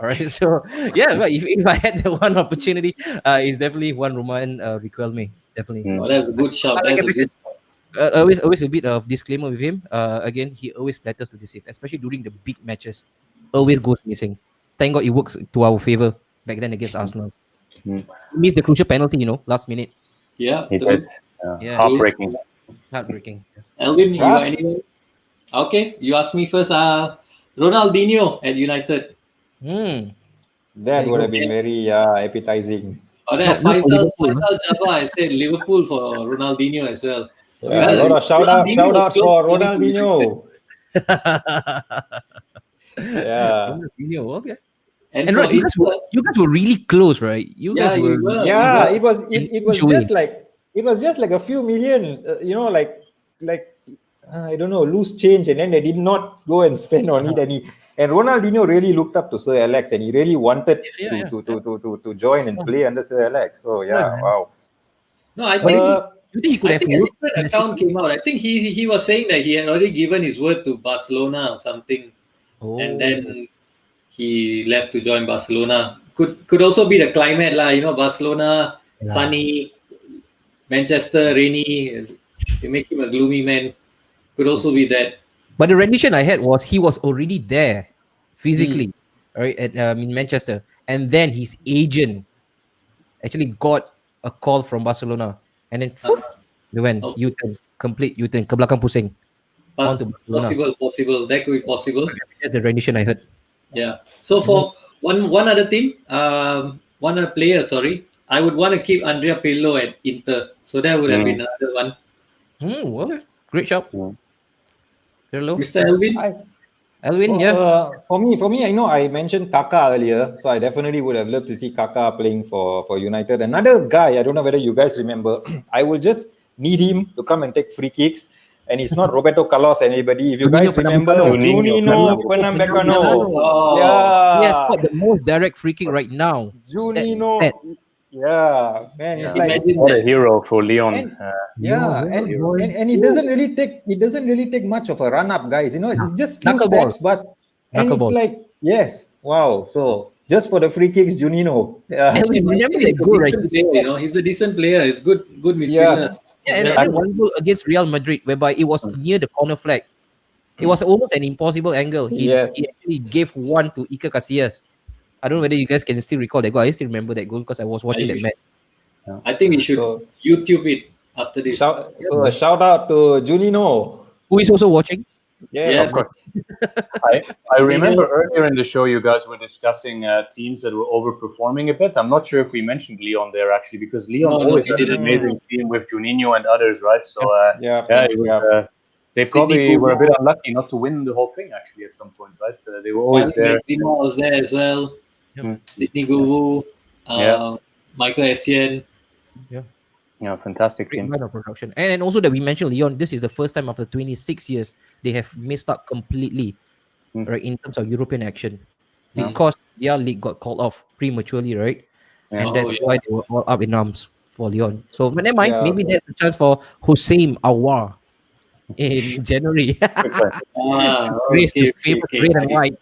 All right, so but if I had the one opportunity, it's definitely Roman Riquelme. Definitely. Oh, that's a good shout. Always a bit of disclaimer with him. Again, he always flatters to deceive, especially during the big matches. Always goes missing. Thank God it works to our favor back then against Arsenal. He missed the crucial penalty, last minute. Yeah, he did. Heartbreaking. Alvin, you are anyways? Okay, you asked me first. Ronaldinho at United. That would have been very appetizing. Oh, Faisal Jabba, I said Liverpool for Ronaldinho as well. Yeah, a lot of shout outs for Ronaldinho. Ronaldinho, okay. And right, you guys were really close, right? You guys were. Yeah, it was just like a few million, like I don't know, loose change, and then they did not go and spend on it. And Ronaldinho really looked up to Sir Alex, and he really wanted to join and play under Sir Alex. So wow. No, I think you think he could have a different account came out. I think he was saying that he had already given his word to Barcelona or something, and then he left to join Barcelona. Could also be the climate, Barcelona, sunny, Manchester, rainy. They make him a gloomy man. Could also be that. But the rendition I had was he was already there physically, right, in Manchester, and then his agent actually got a call from Barcelona, and then they went complete U-turn, ke belakang pusing. Possible. That could be possible. That's the rendition I heard. Yeah. So for one other team, one other player, sorry, I would want to keep Andrea Pirlo at Inter. So that would have been another one. Okay. Great job. Hello, Mr. Elvin. Elvin, For me, I know I mentioned Kaká earlier, so I definitely would have loved to see Kaká playing for United. Another guy, I don't know whether you guys remember, I will just need him to come and take free kicks, and it's not Roberto Carlos anybody. If you guys remember, Juninho Pernambucano. He has got the most direct free kick right now. Juninho. Yeah, man, it's like what a hero for Lyon. And it doesn't really take much of a run up, guys. It's just few steps, but it's like wow. So just for the free kicks, Juninho. Remember that goal, right? He's a decent player. He's good midfielder. And one goal against Real Madrid, whereby it was near the corner flag. It was almost an impossible angle. He actually gave one to Iker Casillas. I don't know whether you guys can still recall that goal. I still remember that goal because I was watching that match. I think we should YouTube it after this. A shout out to Juninho, who is also watching. Yes, of course. I remember earlier in the show you guys were discussing teams that were overperforming a bit. I'm not sure if we mentioned Lyon there actually, because Lyon always had an amazing team with Juninho and others, right? So they probably were a bit unlucky not to win the whole thing actually at some point, right? They were always there. Benzema was there as well. Sidney Govou, Michael Essien. Fantastic team. Production. And also that we mentioned Lyon, this is the first time after 26 years they have missed out completely, right, in terms of European action, because their league got called off prematurely, right? and Oh, that's yeah. why they were all up in arms for Lyon. So, but never mind. Yeah. Maybe that's a chance for Hussein Awar in January. Good point. Grace, the Okay, okay, famous okay. red and white.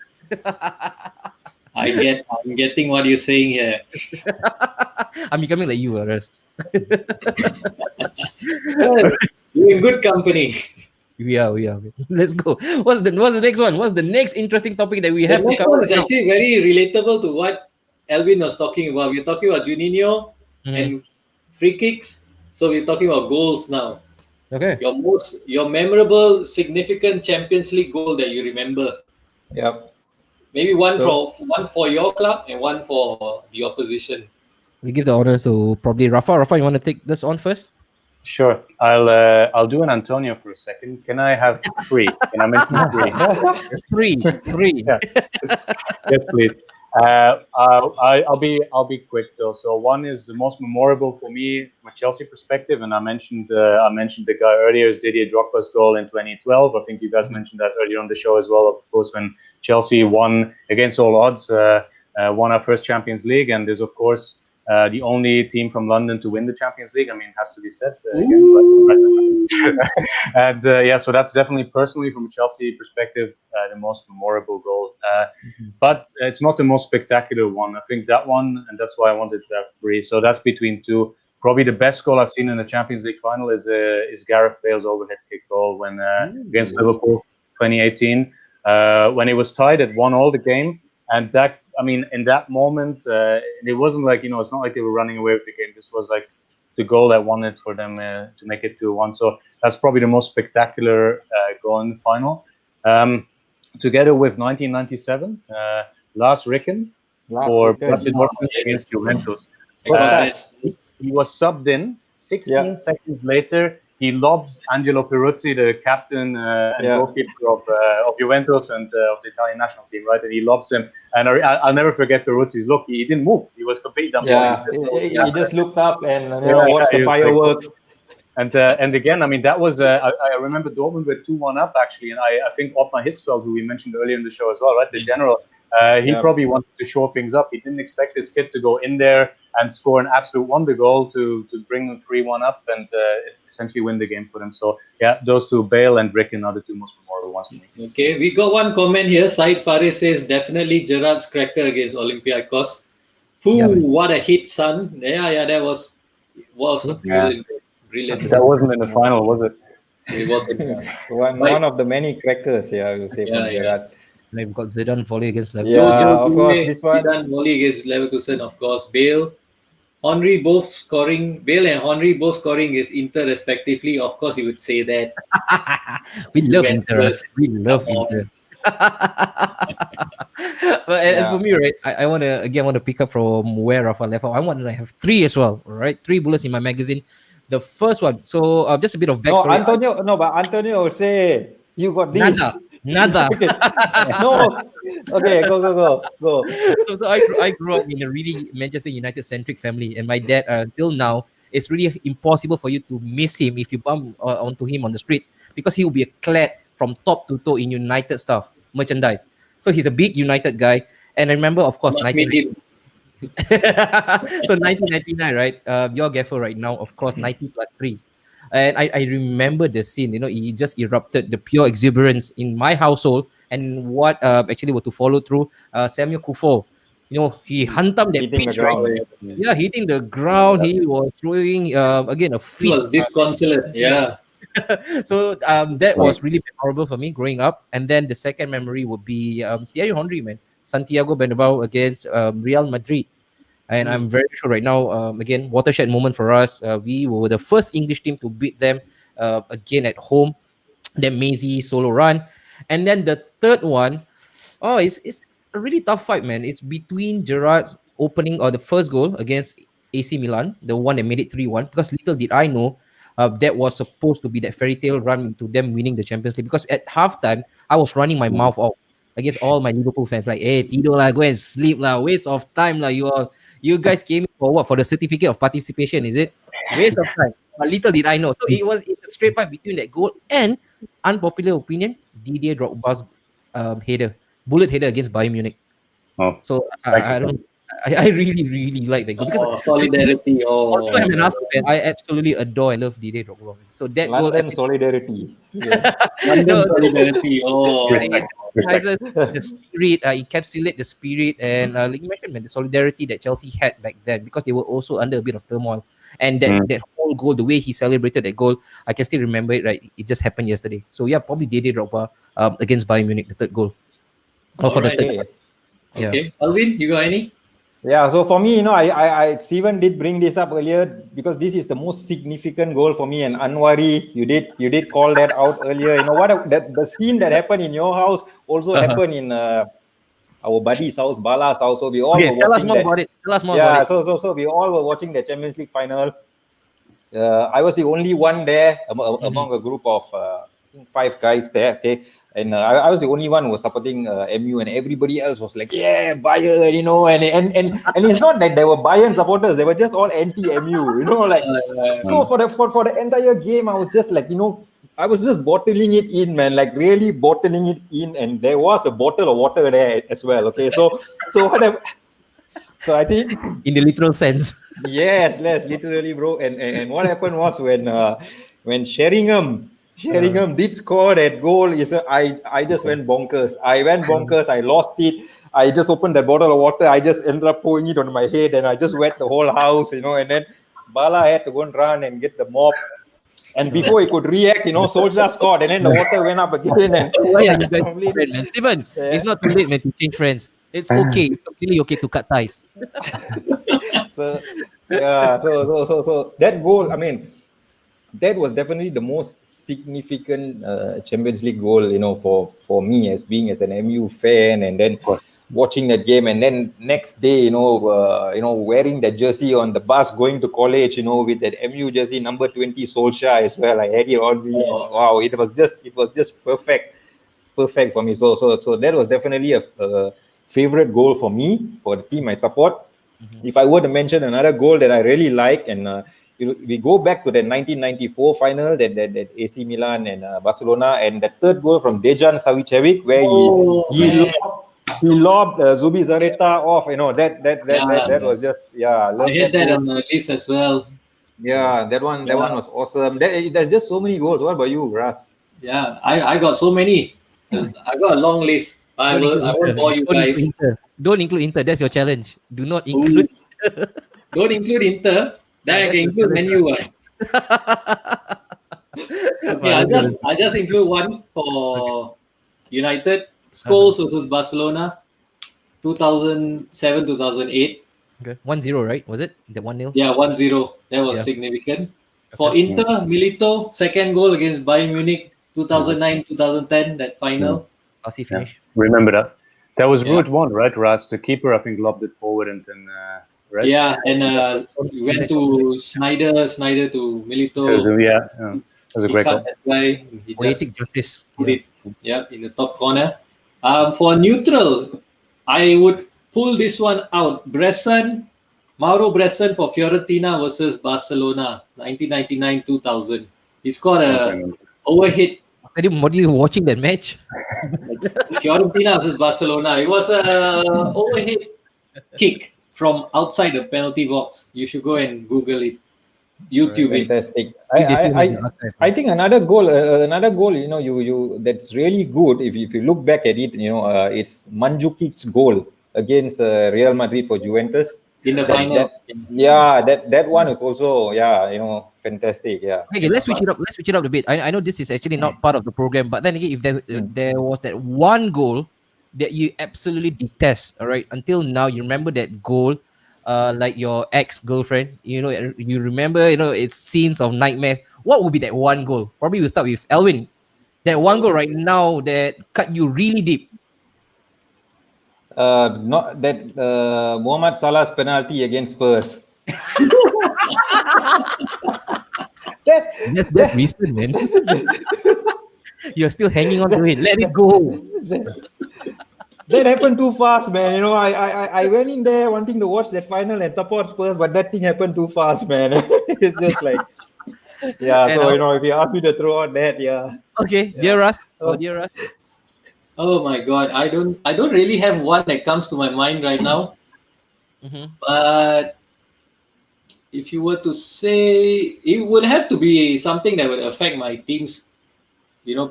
I'm getting what you're saying here. I'm becoming like you, Ras. Well, you're in good company. We are, we are. Let's go. What's the next one? What's the next interesting topic that we The have to next cover one right is now? actually very relatable to what Alvin was talking about. We're talking about Juninho Mhm. and free kicks. So we're talking about goals now. Okay. Your memorable, significant Champions League goal that you remember. Yep. Maybe So one for your club and one for the opposition. We give the honors to probably Rafa. Rafa, you want to take this on first? Sure. I'll do an Antonio for a second. Can I have three? Can I mention three? Three. Yeah. Yes, please. I'll be quick though. So one is the most memorable for me from a Chelsea perspective, and I mentioned the guy earlier is Didier Drogba's goal in 2012. I think you guys mentioned that earlier on the show as well. Of course, when Chelsea won against all odds, won our first Champions League, and is of course the only team from London to win the Champions League. I mean, it has to be said again. And yeah, so that's definitely personally from a Chelsea perspective the most memorable goal. But it's not the most spectacular one. I think that one, and that's why I wanted to have three. So that's between two. Probably the best goal I've seen in the Champions League final is Gareth Bale's overhead kick goal when against Liverpool 2018 when it was tied at 1-1 the game. And that, I mean, in that moment, it wasn't like, it's not like they were running away with the game. This was like the goal that won it for them to make it 2-1. So that's probably the most spectacular goal in the final. Together with 1997, Lars Ricken for Borussia Dortmund against Juventus. He was subbed in. 16 seconds later, he lobs Angelo Peruzzi, the captain and goalkeeper of Juventus and of the Italian national team, right? And he lobs him. And I'll never forget Peruzzi's look. He didn't move. He was completely dumbfounded. he just looked up and watched the fireworks. And again, I mean, that was I remember Dortmund were 2-1 up actually, and I think Ottmar Hitzfeld, who we mentioned earlier in the show as well, right? The general, he probably wanted to shore things up. He didn't expect his kid to go in there and score an absolute wonder goal to bring them 3-1 up and essentially win the game for them. So yeah, those two, Bale and Ricken, are the two most memorable ones for me. Okay, we got one comment here. Said Fares says definitely Gerrard's cracker against Olympiacos. What a hit, son! Yeah, that was brilliant. That wasn't in the final, was it? It wasn't. One of the many crackers, I will say, from Gerrard. We've got Zidane volley against Leverkusen. Yeah, of course, this one. Zidane volley against Leverkusen, of course. Bale and Henry both scoring is Inter respectively. Of course, you would say that. We love Inter. We love Inter. And for me, right, I want to pick up from where Rafa left off. I want to have three as well, right? 3 bullets in my magazine. The first one, so just a bit of backstory. But Antonio will say, you got this. Nada. Okay. No. Okay, go. So I grew up in a really Manchester United centric family, and my dad, until now, it's really impossible for you to miss him if you bump onto him on the streets, because he will be clad from top to toe in United stuff, merchandise. So he's a big United guy, and I remember, of course, 1999, right? Your gaffer right now, of course, 90+3. And I remember the scene, he just erupted the pure exuberance in my household. And what actually were to follow through, Samuel Kufo, he hunted that pitch, right? Yeah, hitting the ground. He was throwing, again, a fit. He was disconsolate, yeah. So that was really memorable for me growing up. And then the second memory would be Thierry Henry, man. Santiago Bernabeu against Real Madrid. And I'm very sure right now, again, watershed moment for us. We were the first English team to beat them again at home. That Messi solo run. And then the third one, it's a really tough fight, man. It's between Gerrard's opening or the first goal against AC Milan, the one that made it 3-1. Because little did I know, that was supposed to be that fairy tale run into them winning the Champions League. Because at halftime, I was running my mouth off against all my Liverpool fans, like, hey, Tido lah, go and sleep lah, waste of time lah. You guys came for what? For the certificate of participation, is it? Waste of time. But little did I know. So it's a straight fight between that goal and, unpopular opinion, Didier Drogba's bullet header against Bayern Munich. Oh, so I I really, really like that goal because Solidarity. although I'm an Arsenal fan, I absolutely adore and love Didier Drogba. So that goal, London solidarity. London no, solidarity. Oh, it emphasizes the spirit, encapsulate the spirit, and like you mentioned, man, the solidarity that Chelsea had back then because they were also under a bit of turmoil. And that whole goal, the way he celebrated that goal, I can still remember it. Right, it just happened yesterday. So yeah, probably Didier Drogba against Bayern Munich, the third goal, or for the Alright. third. Yeah. okay. Alvin, you got any? Yeah, so for me, you know, Steven did bring this up earlier because this is the most significant goal for me. And Anwari, you did call that out earlier. You know what? The scene that happened in your house also happened in our buddy's house, Bala's house. So we all were Tell us watching more that. about it. Tell us more Yeah, about it. so we all were watching the Champions League final. I was the only one there among a group of I think 5 guys there. Okay, and I was the only one who was supporting MU, and everybody else was like, yeah, Bayern, you know, and it's not that there were Bayern supporters; they were just all anti-MU, you know, like. So for the entire game, I was just like, you know, I was just bottling it in, man, like really bottling it in, and there was a bottle of water there as well. Okay, so whatever. So I think In the literal sense. yes, literally, bro. And what happened was when Sheringham did score that goal, I just went bonkers. I lost it. I just opened that bottle of water. I just ended up pouring it on my head, and I just wet the whole house, you know. And then Bala had to go and run and get the mop. And before he could react, you know, Solskjaer scored, and then the water went up again. And Why are you guys friends, man? Steven, it's not too late, man, to change friends. It's okay. It's completely okay to cut ties. So yeah, so that goal, I mean, that was definitely the most significant Champions League goal, you know, for me as an MU fan, and then watching that game, and then next day, you know, wearing that jersey on the bus going to college, you know, with that MU jersey number 20 Solskjaer as well. I had it on me, and wow, it was just perfect for me. So that was definitely a favorite goal for me, for the team I support. If I were to mention another goal that I really like, and we go back to the 1994 final that AC Milan and Barcelona, and the third goal from Dejan Savicevic, where he lobbed Zubi Zareta off. You know, that was just, I love I had that goal. on the list as well. Yeah, that one was awesome. There's just so many goals. What about you, Ras? Yeah, I got so many. I got a long list. I won't bore you guys. Don't include Inter. That's your challenge. Do not include. Don't include Inter. Then I can include menu. Okay, I just include one for United. Scholes versus Barcelona, 2007-2008. Okay, 1-0, right? Was it the 1-0? Yeah, 1-0. That was significant. For Inter, Milito, second goal against Bayern Munich, 2009-2010, that final. Classy finish. Remember that? That was route one, right, Ras? The keeper, I think, lobbed it forward and then, right? Yeah, and we went to Snyder to Milito. Yeah, that was a great goal. That guy. He just Poetic justice. put it in the top corner. For neutral, I would pull this one out. Mauro Bressan for Fiorentina versus Barcelona, 1999-2000. He scored a overhit. What are you watching that match? Fiorentina versus Barcelona. It was a overhit kick from outside the penalty box. You should go and Google it, YouTube it. Fantastic. I think another goal, you know, you that's really good. If you look back at it, you know, it's Mandžukic's goal against Real Madrid for Juventus in the final. That one is also you know, fantastic. Yeah. Okay, let's switch it up. Let's switch it up a bit. I know this is actually not part of the program, but then again, if there was that one goal that you absolutely detest, all right, until now you remember that goal, like your ex-girlfriend, you know, you remember, you know, it's scenes of nightmares. What would be that one goal? Probably we'll start with Elvin. That one goal right now that cut you really deep. Not that Mohamed Salah's penalty against Spurs. That's recent, man. You're still hanging on to it. Let it go. That happened too fast, man. You know, I went in there wanting to watch that final and support Spurs, but that thing happened too fast, man. It's just like, so, you know, if you ask me to throw out that, Okay, dear Ras. Dear Ras. Oh my God, I don't really have one that comes to my mind right now. But if you were to say, it would have to be something that would affect my team's,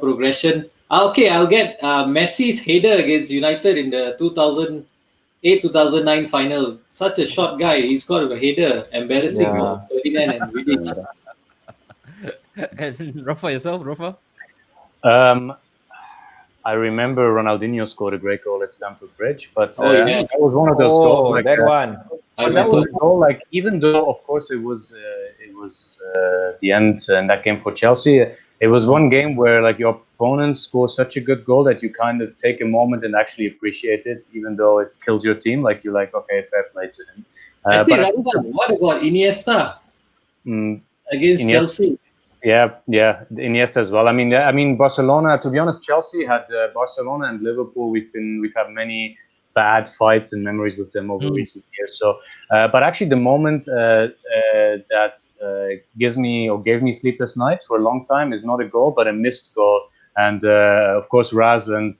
progression. Okay, I'll get Messi's header against United in the 2008-2009 final. Such a short guy. He's got a header. Embarrassing for Ferdinand and Vidic. And Rafa, yourself, Rafa? I remember Ronaldinho scored a great goal at Stamford Bridge, but yeah. that was one of those goals. Like, that one. That was a goal. Like, even though, of course, it was the end in that game for Chelsea. It was one game where, like, your opponent scores such a good goal that you kind of take a moment and actually appreciate it, even though it kills your team. Like, you're like, okay, fair play to him. What about Iniesta against Chelsea? Yeah, Iniesta as well. I mean, Barcelona. To be honest, Chelsea had Barcelona and Liverpool. We've had many bad fights and memories with them over recent years. So, but actually, the moment that gave me sleepless nights for a long time is not a goal, but a missed goal. And of course, Raz and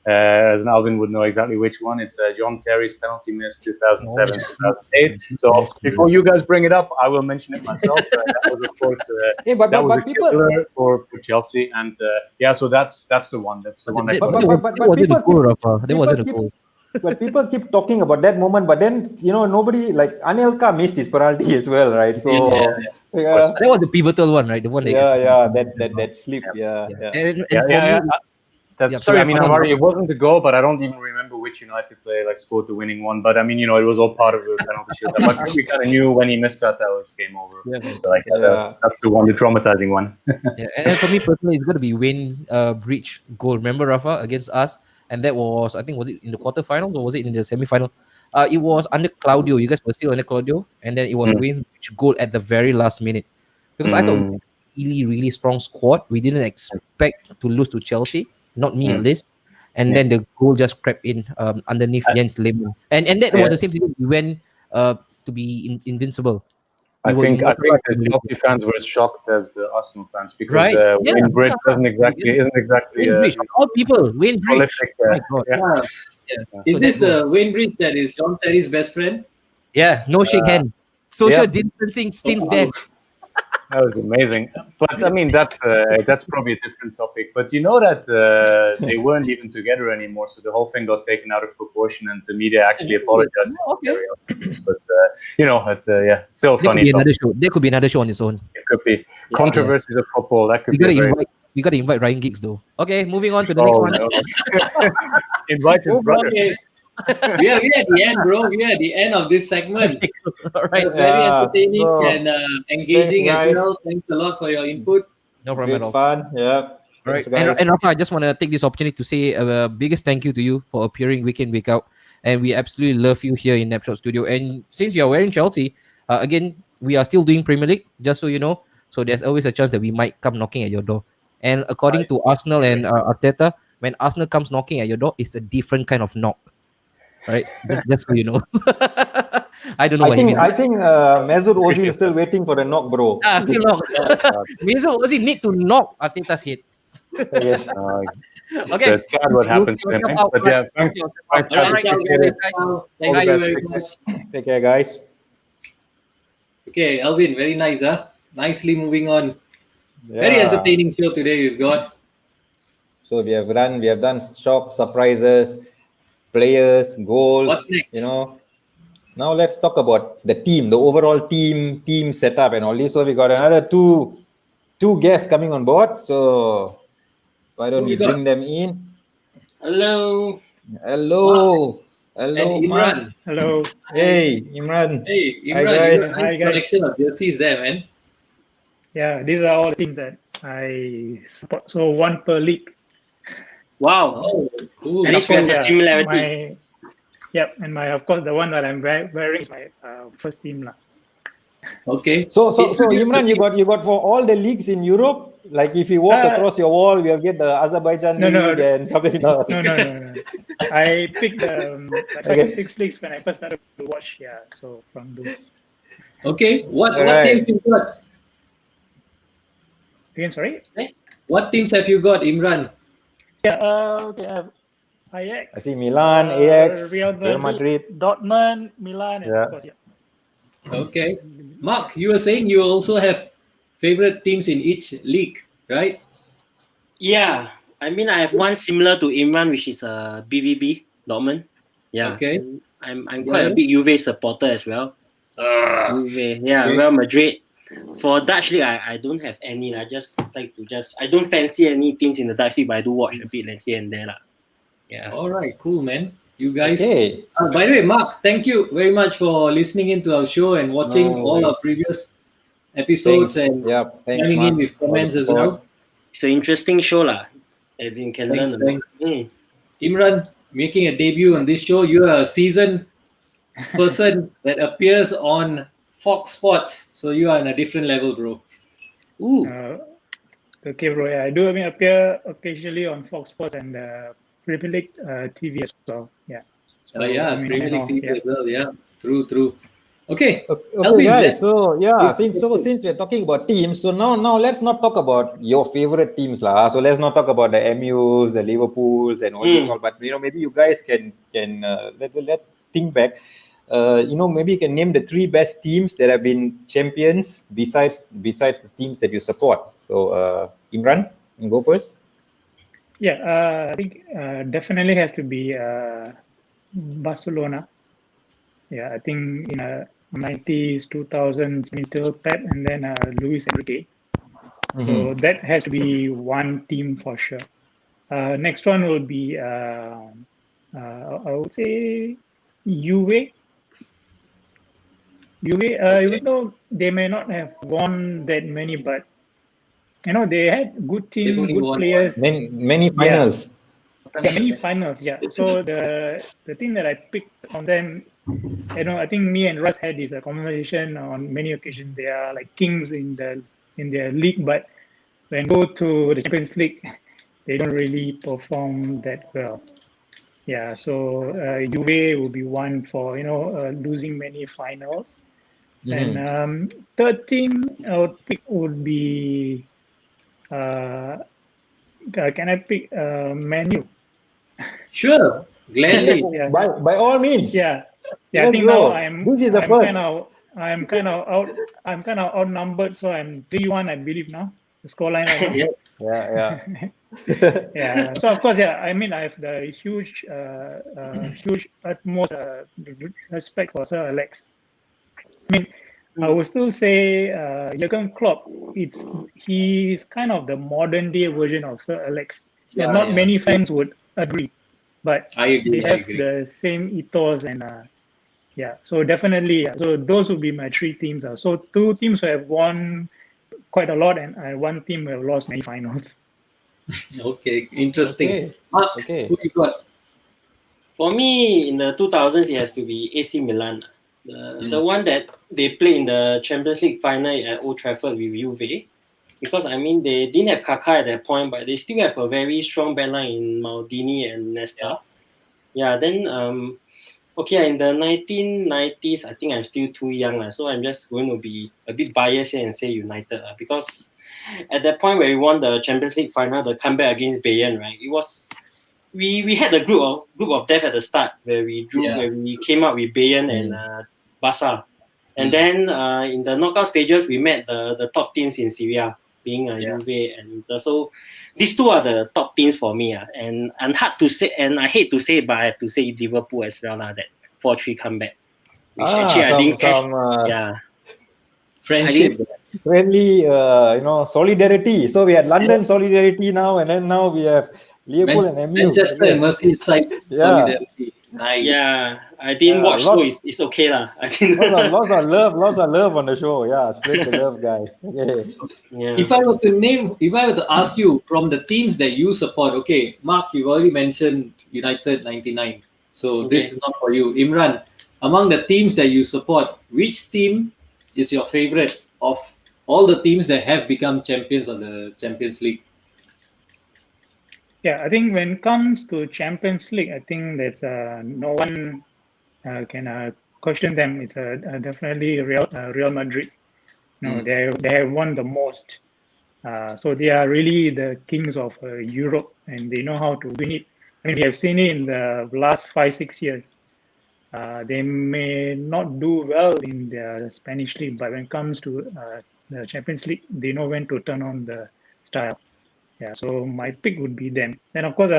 as Alvin would know exactly which one. It's John Terry's penalty miss, 2007-2008. So before you guys bring it up, I will mention it myself. That was, of course, that was a killer for Chelsea, and so that's the one. That's the one. That wasn't a goal. But people keep talking about that moment, but then nobody, like Anelka missed his penalty as well, right? So that was the pivotal one, right? The one that slip, That's true. I mean, it wasn't the goal, but I don't even remember which United player scored the winning one. But I mean, it was all part of the penalty shootout. But we kind of knew when he missed that was game over. That's the one, the traumatizing one. And for me personally, it's going to be Wayne Breach goal. Remember Rafa against us? And that was, I think, was it in the quarterfinals or was it in the semi-final? It was under Claudio. You guys were still under Claudio, and then it was Wayne's goal at the very last minute. Because I thought we had a really, really strong squad. We didn't expect to lose to Chelsea, not me at least. And then the goal just crept in underneath Jens Lehmann. And that was the same thing. We went to be invincible. I think the Chelsea fans were as shocked as the Arsenal fans because Wayne Bridge isn't exactly Wayne Bridge. All people, Wayne Bridge. Is this the Wayne Bridge that is John Terry's best friend? Yeah, no shake hand. Social distancing stinks dead. That was amazing. But I mean, that's probably a different topic. But you know that they weren't even together anymore, so the whole thing got taken out of proportion, and the media actually apologized. But still funny. There could be another show on its own. It could be controversies of football. That could we got to invite Ryan Giggs though. Okay, moving on to the next one. No. Invite his brother. We are at the end, bro. We are at the end of this segment. All right. Very entertaining and engaging as well. Thanks a lot for your input. No problem at all. Fun. Yeah. All right. And Rafa, I just want to take this opportunity to say a biggest thank you to you for appearing week in, week out. And we absolutely love you here in Napshot Studio. And since you're wearing Chelsea, again, we are still doing Premier League, just so you know. So there's always a chance that we might come knocking at your door. And according to Arsenal and Arteta, when Arsenal comes knocking at your door, it's a different kind of knock. Right, that's what you know. I don't know. I think Mesut Ozil is still waiting for the knock, bro. Still knock. Mesut Ozil need to knock Arteta's head. Okay. It's sad what happened to him. But yeah, thanks. Thank you very much. Take care, guys. Okay, Alvin, very nice, huh? Nicely moving on. Very entertaining show today we've got. So we have done shock, surprises, players, goals. What's next? Now let's talk about the team, the overall team setup and all this. So we got another two guests coming on board. So why don't we bring them in? Hello. Wow. And Imran. Hello. Hey, Imran. Hey, Imran. Hi, guys. Hi, guys. Collection of jerseys there, man. Yeah, these are all the teams that I support. So one per league. Wow. Oh, cool. At least we have a similarity. And of course the one that I'm wearing is my first team lah. Okay. So Imran, you got for all the leagues in Europe. Like if you walk across your wall, we'll get the Azerbaijan league and something. No. I picked 6 leagues when I first started to watch. Yeah, so from those. Okay. What teams you got? Again, sorry. What teams have you got, Imran? Yeah. Okay. Ajax, AC Milan, Ajax, Real Real Madrid. Dortmund, Milan, and of course, Okay. Mark, you were saying you also have favorite teams in each league, right? Yeah, I mean, I have one similar to Imran, which is BVB Dortmund. Yeah, Okay. and I'm The quite a big others? Juve supporter as well. Juve, yeah, Okay. Real Madrid. For Dutch league, I don't have any. I just like to I don't fancy any teams in the Dutch league, but I do watch a bit like here and there lah. Yeah. All right, cool, man. You guys. Okay. By the way, Mark, thank you very much for listening into our show and watching No all worries. our previous episodes Thanks. and Yep. Thanks, chiming in Mark, with for the comments as support. well. It's an interesting show lah, as you can Thanks, learn a lot. thanks. Imran, making a debut on this show. You're a seasoned person that appears on Fox Sports, so you are on a different level, bro. Ooh. Okay, bro. Yeah, I do appear occasionally on Fox Sports and Premier League TV as well. Yeah. So, Yeah, I mean, Premier League TV yeah. as well. Yeah, true. Okay, Okay, Alvin, guys. So yeah, let's- since we're talking about teams, so now let's not talk about your favorite teams, lah. So let's not talk about the MUs, the Liverpools, and all this all. But maybe you guys can let's think back. Maybe you can name the 3 best teams that have been champions besides the teams that you support. So Imran, you go first. Yeah, I think definitely has to be Barcelona. Yeah, I think in 90s, 2000s, until Pep and then Luis Enrique. So that has to be one team for sure. Next one will be, I would say, Juve. Even though they may not have won that many, but they had good team, good players. Many finals. Yeah, many finals. Yeah. So the thing that I picked on them, I think me and Russ had this conversation on many occasions. They are like kings in their league, but when go to the Champions League, they don't really perform that well. Yeah. So Juve will be one for losing many finals. And third team I would pick would be can I pick Man U? Sure, gladly. Yeah. By all means. Yeah. Let's I think go. now I'm kind of outnumbered, so I'm 3-1, I believe now. The scoreline right now. Yeah. Yeah. So of course, I mean, I have the huge utmost respect for Sir Alex. I mean, I would still say Jurgen Klopp. He's kind of the modern day version of Sir Alex. Not many fans would agree, but I agree. they have the same ethos and so definitely. So those would be my 3 teams. So 2 teams who have won quite a lot, and 1 team who have lost many finals. Okay, interesting. Okay. Mark, Okay. who you got? For me, in the 2000s, it has to be AC Milan. The one that they played in the Champions League final at Old Trafford with Juve. Because, I mean, they didn't have Kaká at that point, but they still have a very strong backline in Maldini and Nesta. Yeah, then, in the 1990s, I think I'm still too young. So I'm just going to be a bit biased here and say United. Because at that point where we won the Champions League final, the comeback against Bayern, right? It was... We had a group of death at the start where we came out with Bayern and Barca. And then in the knockout stages, we met the top teams in Syria, being Juve and Inter. So these 2 are the top teams for me. And hard to say, and I hate to say it, but I have to say Liverpool as well, that 4-3 comeback. Which actually I think friendship. Friendly, solidarity. So we had London solidarity now, and then now we have Liverpool and MU. Manchester and Merseyside solidarity. Nice. Yeah, I didn't watch, so it's okay lah. I didn't. Lots of love on the show. Yeah, spread the love, guys. Okay. Yeah. If I were to ask you from the teams that you support, okay, Mark, you've already mentioned United 99. So this is not for you. Imran, among the teams that you support, which team is your favorite of all the teams that have become champions of the Champions League? Yeah, I think when it comes to Champions League, I think that's no one can question them. It's definitely Real Madrid. They have won the most. So they are really the kings of Europe, and they know how to win it. I mean, we have seen it in the last 5-6 years. They may not do well in the Spanish league, but when it comes to the Champions League, they know when to turn on the style. Yeah, so my pick would be them. Then of course,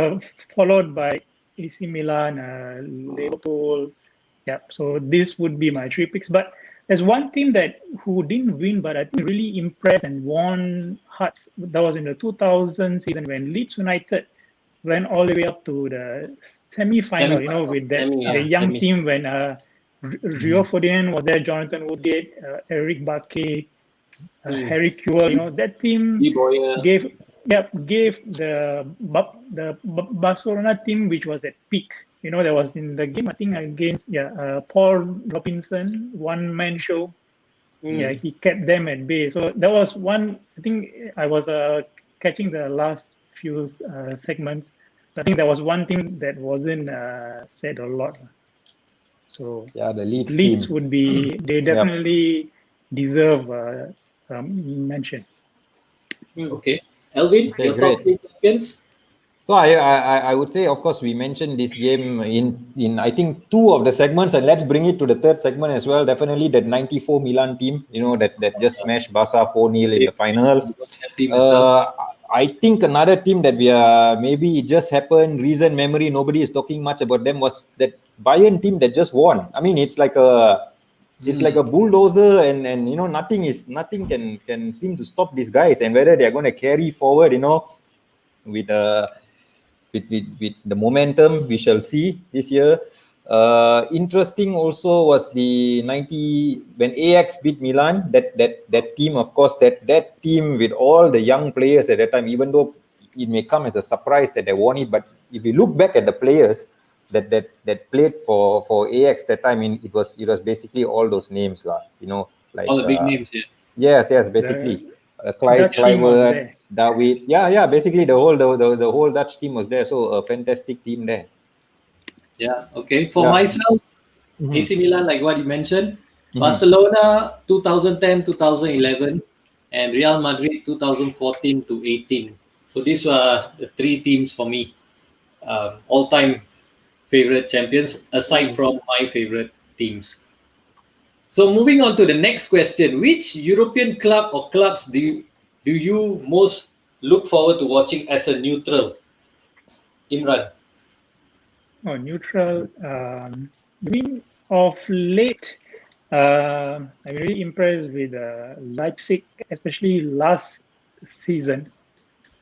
followed by AC Milan, Liverpool. Yeah, so this would be my 3 picks. But there's one team who didn't win, but I think really impressed and won hearts. That was in the 2000 season when Leeds United went all the way up to the semi-final, with that the young team when Rio Ferdinand was there, Jonathan Woodgate, Eric Bakke, Harry Kewell. That team gave the Barcelona team, which was at peak. That was in the game, I think, against Paul Robinson, one-man show. Yeah, he kept them at bay. So that was one. I think I was catching the last few segments. So I think that was one thing that wasn't said a lot. So the Leeds team would be, they definitely deserve mention. Okay, Elvin, your top 3 champions. So I would say, of course, we mentioned this game in I think 2 of the segments, and let's bring it to the 3rd segment as well. Definitely that 94 Milan team, that just smashed Barca 4-0 in the final. I think another team that we are, maybe it just happened, recent memory, nobody is talking much about them, was that Bayern team that just won. I mean, it's like a bulldozer, and nothing can seem to stop these guys, and whether they're going to carry forward, with the momentum, we shall see this year. Interesting also was the 90 when Ajax beat Milan. That team, of course, that team with all the young players at that time, even though it may come as a surprise that they won it, but if you look back at the players that played for Ajax that time, it was basically all those names, like all the big names. Yes, basically. Kluivert, Davids, basically the whole Dutch team was there, so a fantastic team there. Yeah, okay. For myself, AC Milan, like what you mentioned, Barcelona 2010, 2011, and Real Madrid 2014 to 18. So these were the 3 teams for me, all-time favorite champions, aside from my favorite teams. So moving on to the next question, which European club or clubs do you most look forward to watching as a neutral? Imran. Oh, neutral. Of late, I'm really impressed with Leipzig, especially last season.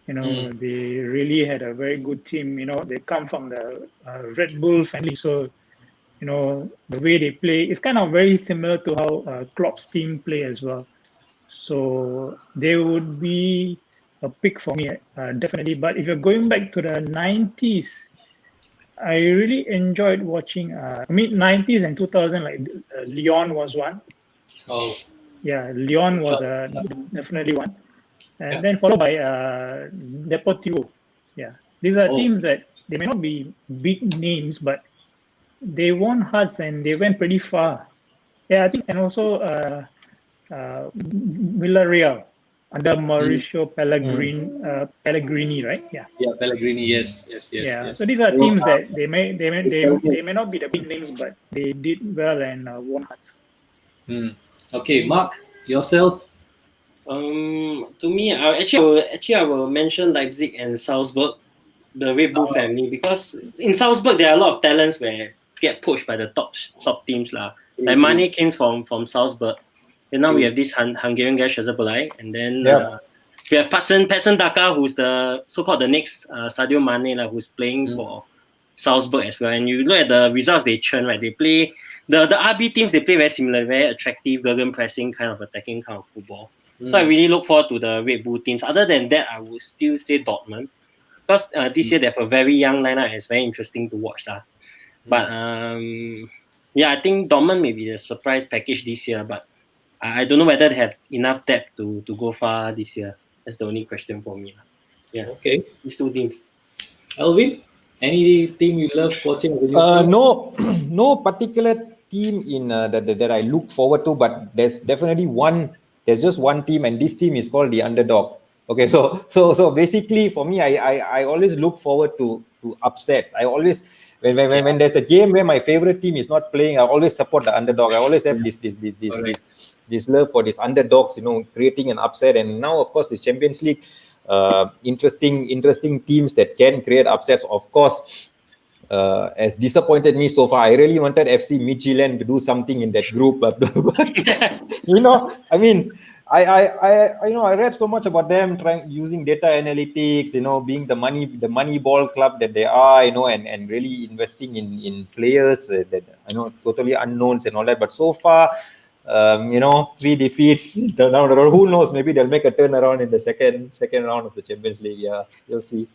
They really had a very good team. They come from the Red Bull family, so the way they play is kind of very similar to how Klopp's team play as well. So they would be a pick for me, definitely. But if you're going back to the 90s, I really enjoyed watching mid-90s and 2000, like Lyon was one. Oh. Yeah, Lyon was definitely one. And then followed by Deportivo. Yeah, these are teams that they may not be big names, but they won hearts and they went pretty far. Yeah, I think, and also Villarreal under Mauricio Pellegrini, right? Yeah. Yeah, Pellegrini. Yes. So these are teams that they may not be the big names, but they did well and won hearts. Okay, Mark, yourself. To me, I will mention Leipzig and Salzburg, the Red Bull family, because in Salzburg there are a lot of talents where get pushed by the top teams lah. Like Mane came from Salzburg, and now we have this Hungarian guy Szoboszlai, and then we have Patson Daka, who's the so-called the next Sadio Mane lah, who's playing for Salzburg as well. And you look at the results they churn, right? They play the RB teams. They play very similar, very attractive, Gegen pressing kind of attacking kind of football. So I really look forward to the Red Bull teams. Other than that, I would still say Dortmund, because this year they have a very young lineup. It's very interesting to watch lah. But I think Dortmund may be the surprise package this year, but I don't know whether they have enough depth to go far this year. That's the only question for me. Yeah. Okay. These 2 teams. Elvin, any team you love watching? No particular team in that I look forward to, but there's definitely one. There's just one team, and this team is called the underdog. Okay, so basically for me, I always look forward to to upsets. I always when there's a game where my favorite team is not playing, I always support the underdog. I always have this love for these underdogs, creating an upset. And now, of course, this Champions League, interesting teams that can create upsets. Of course, has disappointed me so far. I really wanted FC Midtjylland to do something in that group, but I mean, I read so much about them using data analytics, being the money ball club that they are, and really investing in players that totally unknowns and all that. But so far, 3 defeats down the road. Who knows? Maybe they'll make a turnaround in the second round of the Champions League. Yeah, you'll see.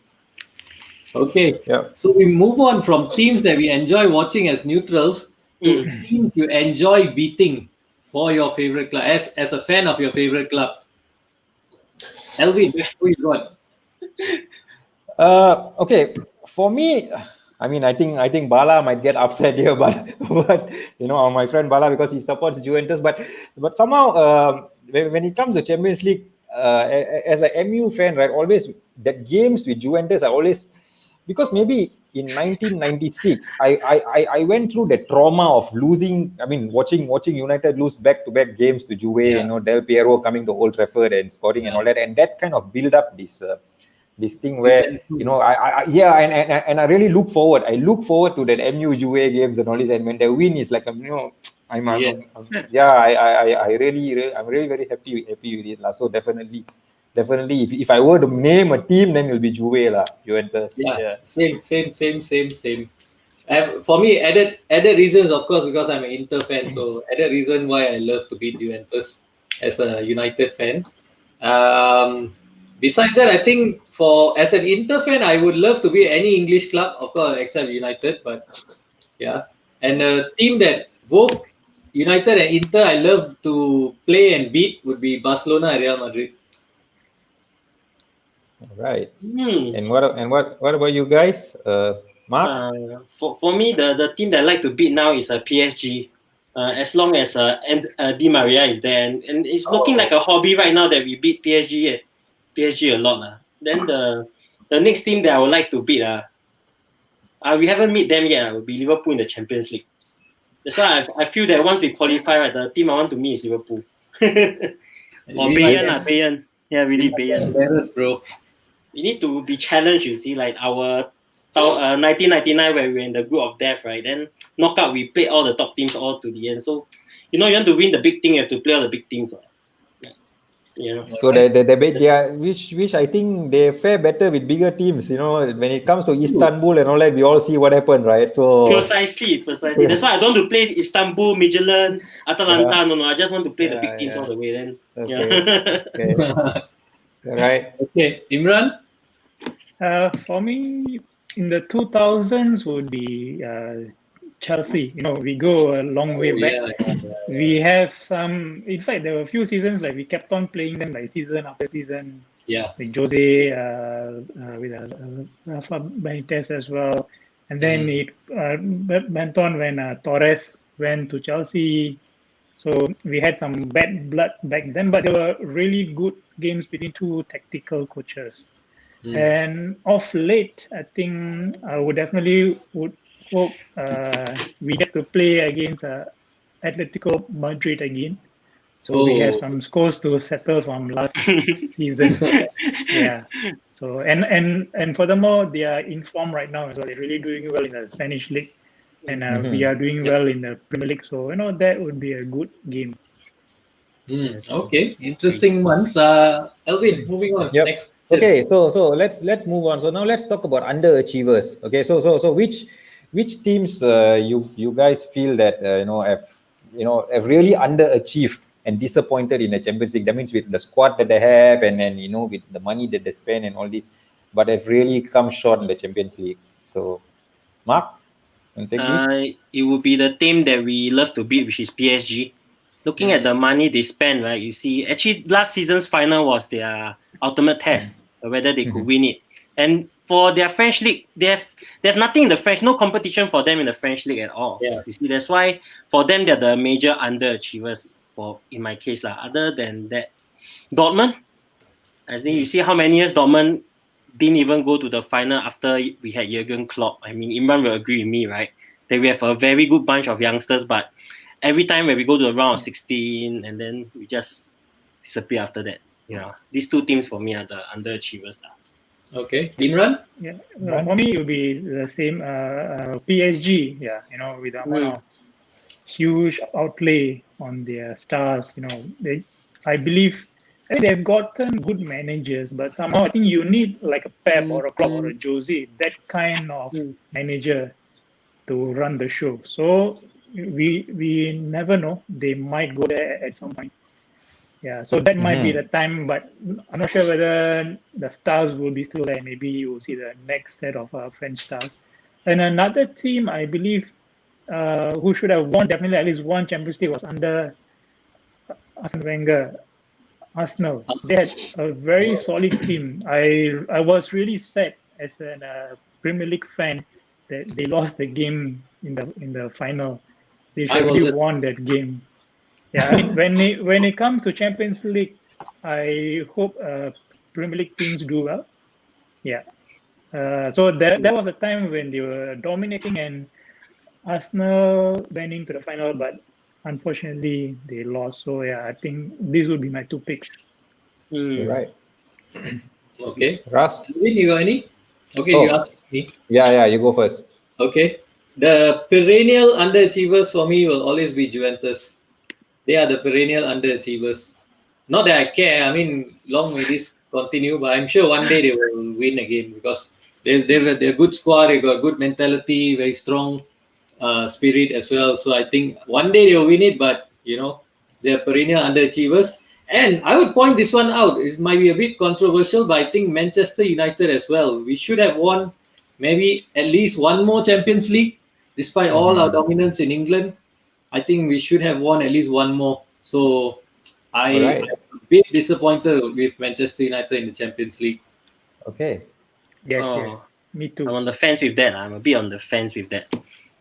Okay. Yeah. So we move on from teams that we enjoy watching as neutrals to teams you enjoy beating for your favorite club, as a fan of your favorite club. Elvin, who you got? Okay, for me, I mean, I think Bala might get upset here, but my friend Bala, because he supports Juventus, but somehow when it comes to Champions League, as a MU fan, right, always that games with Juventus, I always, because maybe in 1996, I went through the trauma of losing. I mean, watching United lose back-to-back games to Juve. Del Piero coming to Old Trafford and scoring and all that, and that kind of build up this thing where I really look forward. I look forward to that MU Juve games and all this, and when they win, it's like I'm really very happy with it. So definitely, if I were to name a team, then it will be Juve lah, Juventus. Yeah. Same. For me, added reasons, of course, because I'm an Inter fan. So added reason why I love to beat Juventus as a United fan. Besides that, I think as an Inter fan, I would love to beat any English club, of course, except United. But yeah, and a team that both United and Inter I love to play and beat would be Barcelona and Real Madrid. Right. And what about you guys, Mark? For me, the team that I like to beat now is PSG. As long as Di Maria is there, and it's looking like a hobby right now that we beat PSG a lot. Then the next team that I would like to beat, we haven't met them yet. Will be Liverpool in the Champions League. That's why I feel that once we qualify, right, the team I want to meet is Liverpool. Or Bayern. Yeah, really Bayern. Bro. We need to be challenged, you see, like our 1999 where we were in the group of death, right? Then knockout, we played all the top teams all to the end. So, you want to win the big thing, you have to play all the big teams. Right? So which I think they fare better with bigger teams. When it comes to Istanbul and all that, we all see what happened, right? So precisely. That's why I don't want to play Istanbul, Midtjylland, Atalanta. No, I just want to play the big teams all the way. Then, okay. Right. Okay, Imran. For me, in the 2000s would be Chelsea. We go a long way back. We have some. In fact, there were a few seasons like we kept on playing them like season after season. Yeah. With Jose, with Rafa Benitez as well, and then it went on when Torres went to Chelsea. So we had some bad blood back then, but there were really good games between two tactical coaches. And of late, I think I would hope we get to play against Atletico Madrid again. So we have some scores to settle from last season. Yeah. So and furthermore, they are in form right now. So they're really doing well in the Spanish league, and we are doing well in the Premier League. So that would be a good game. Okay, interesting ones. Elvin, moving on. Yep. Next. Okay, so let's move on. So now let's talk about underachievers. Okay, so which teams you guys feel that have really underachieved and disappointed in the Champions League? That means with the squad that they have, and then with the money that they spend and all this, but have really come short in the Champions League. So, Mark, can you take this? It would be the team that we love to beat, which is PSG. Looking at the money they spend, right? You see, actually, last season's final was their ultimate test, whether they could win it. And for their French league, they have nothing in the French, no competition for them in the French league at all. Yeah. You see, that's why for them they're the major underachievers. In my case, other than that, Dortmund. I think you see how many years Dortmund didn't even go to the final after we had Jurgen Klopp. I mean, Imran will agree with me, right? That we have a very good bunch of youngsters, but every time when we go to the round of 16, and then we just disappear after that. These two teams for me are the underachievers. Okay, Imran. Yeah, for me it would be the same. PSG, yeah, with one of huge outlay on their stars. I believe they've gotten good managers, but somehow I think you need like a Pep or a Klopp or a Jose, that kind of manager to run the show. So we never know. They might go there at some point. Yeah, so that might be the time, but I'm not sure whether the stars will be still there. Maybe you will see the next set of French stars. And another team, I believe, who should have won definitely at least one Champions League was under Arsene Wenger. Arsenal. They had a very solid team. I was really sad as a Premier League fan that they lost the game in the final. They should have won that game. Yeah, I mean, when it comes to Champions League, I hope Premier League teams do well. Yeah. So that was a time when they were dominating and Arsenal went into the final, but unfortunately they lost. So yeah, I think these would be my two picks. Right. Okay. Ras? You got any? Okay, you asked me. Yeah, you go first. Okay. The perennial underachievers for me will always be Juventus. They are the perennial underachievers. Not that I care. I mean, long may this continue, but I'm sure one day they will win again because they're a good squad. They got good mentality, very strong spirit as well. So I think one day they will win it, but they're perennial underachievers. And I would point this one out. It might be a bit controversial, but I think Manchester United as well. We should have won maybe at least one more Champions League, despite all our dominance in England. I think we should have won at least one more. So I'm a bit disappointed with Manchester United in the Champions League. Okay. Yes, me too. I'm on the fence with that. I'm a bit on the fence with that.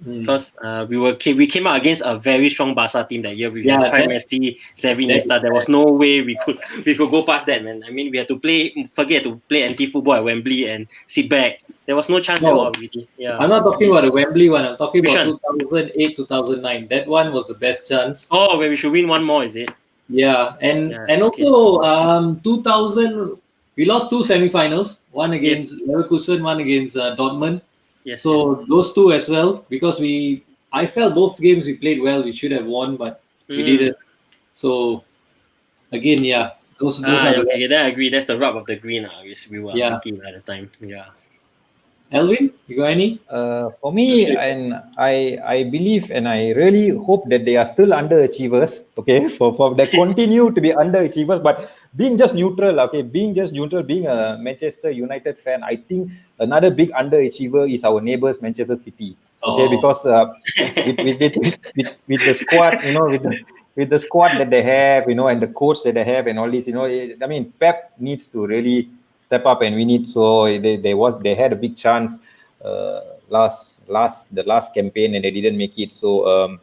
Because we came out against a very strong Barca team that year with Prime Messi, Xavi, Iniesta. There was no way we could go past that, man. I mean, we had to play anti-football at Wembley and sit back. There was no chance at all, really. Yeah. I'm not talking about the Wembley one. I'm talking about 2008, 2009. That one was the best chance. Oh, where we should win one more, is it? Yeah, and also 2000 we lost two semi-finals. One against Leverkusen, one against Dortmund. Yes. So those two as well, because I felt both games we played well. We should have won, but we didn't. So again, those are the. Okay, then I agree. That's the rub of the green. We were lucky at the time. Yeah. Elvin, you got any? For me, and I believe and I really hope that they are still underachievers. Okay, for they continue to be underachievers, but being just neutral. Okay, being a Manchester United fan, I think another big underachiever is our neighbours Manchester City. Okay, because with the squad, with the squad that they have, and the coach that they have, and all this, I mean, Pep needs to really step up, and we need. So they had a big chance the last campaign, and they didn't make it. So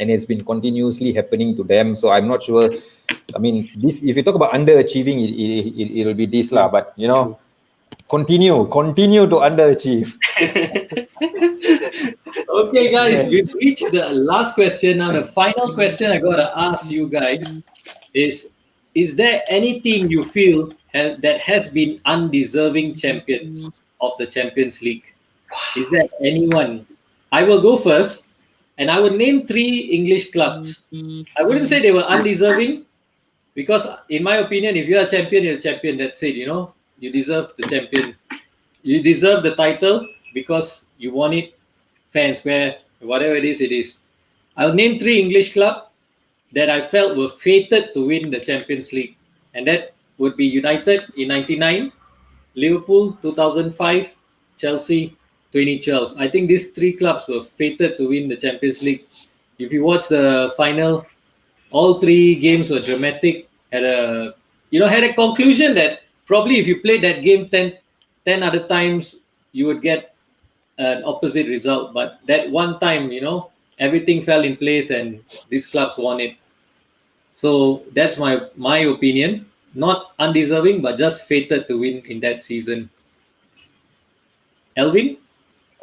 and it's been continuously happening to them. So I'm not sure. I mean, this, if you talk about underachieving, it'll be this lah. But continue to underachieve. Okay, guys, we've reached the last question. Now, the final question I gotta ask you guys is there any team you feel that has been undeserving champions of the Champions League? Is there anyone? I will go first, and I will name 3 English clubs. I wouldn't say they were undeserving, because in my opinion, if you're a champion, you're a champion. That's it. You deserve the champion. You deserve the title because you won it fair and square. Whatever it is. I'll name 3 English clubs that I felt were fated to win the Champions League, and that would be United in 99, Liverpool 2005, Chelsea 2012. I think these 3 clubs were fated to win the Champions League. If you watch the final, all 3 games were dramatic. Had a conclusion that probably if you played that game 10 other times, you would get an opposite result. But that one time, everything fell in place and these clubs won it. So that's my opinion. Not undeserving, but just fated to win in that season. Elvin?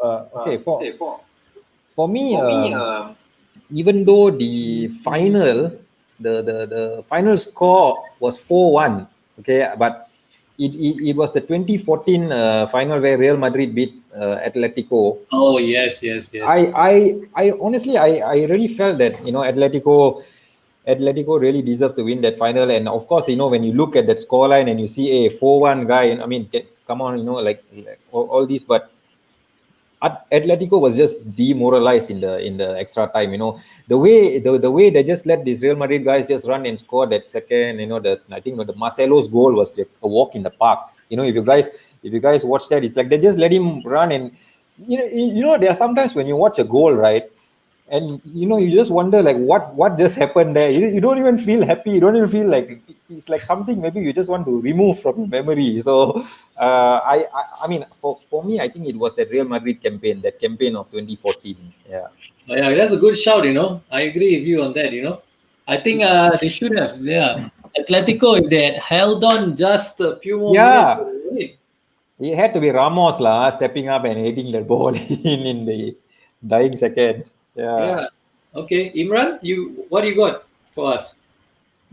Okay, for me, even though the final, the final score was 4-1, okay, but it was the 2014 final where Real Madrid beat Atletico. Oh yes. I honestly, I really felt that, you know, Atletico really deserved to win that final. And of course, you know, when you look at that scoreline and you see a 4-1 guy, I mean, come on, you know, like all these, but Atletico was just demoralized in the extra time. You know, the way they just let these Real Madrid guys just run and score that second. You know, I think the Marcelo's goal was just a walk in the park. You know, if you guys watch that, it's like they just let him run. And you know, there are sometimes when you watch a goal, right? And you know, you just wonder like what just happened there. You don't even feel happy, you don't even feel like it's like something maybe you just want to remove from your memory. So I mean, for me, I think it was that Real Madrid campaign, that campaign of 2014. Yeah. Oh, yeah, that's a good shout. You know, I agree with you on that. You know, I think they should have. Yeah, Atletico, if they had held on just a few more minutes, they Yeah, would win it. it had to be Ramos lah, stepping up and hitting the ball in the dying seconds. Yeah. Yeah. Okay, Imran, what do you got for us?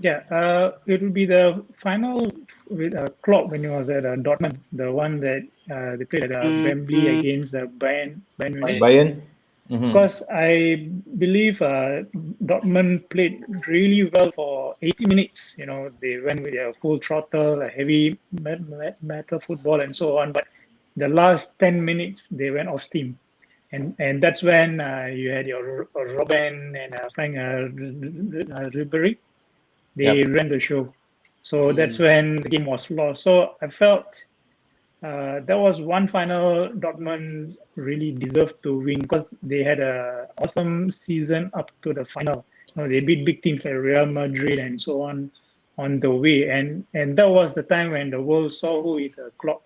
Yeah, it will be the final with Klopp when he was at Dortmund, the one that they played at Wembley against Bayern Munich. Bayern. Mhm. Because I believe Dortmund played really well for 80 minutes. You know, they went with their full throttle, a heavy metal football, and so on. But the last 10 minutes, they went off steam. And that's when you had your Robben and Frank Ribery. They ran the show. So that's when the game was lost. So I felt that was one final Dortmund really deserved to win because they had an awesome season up to the final. You know, they beat big teams like Real Madrid and so on the way. And that was the time when the world saw who is a Klopp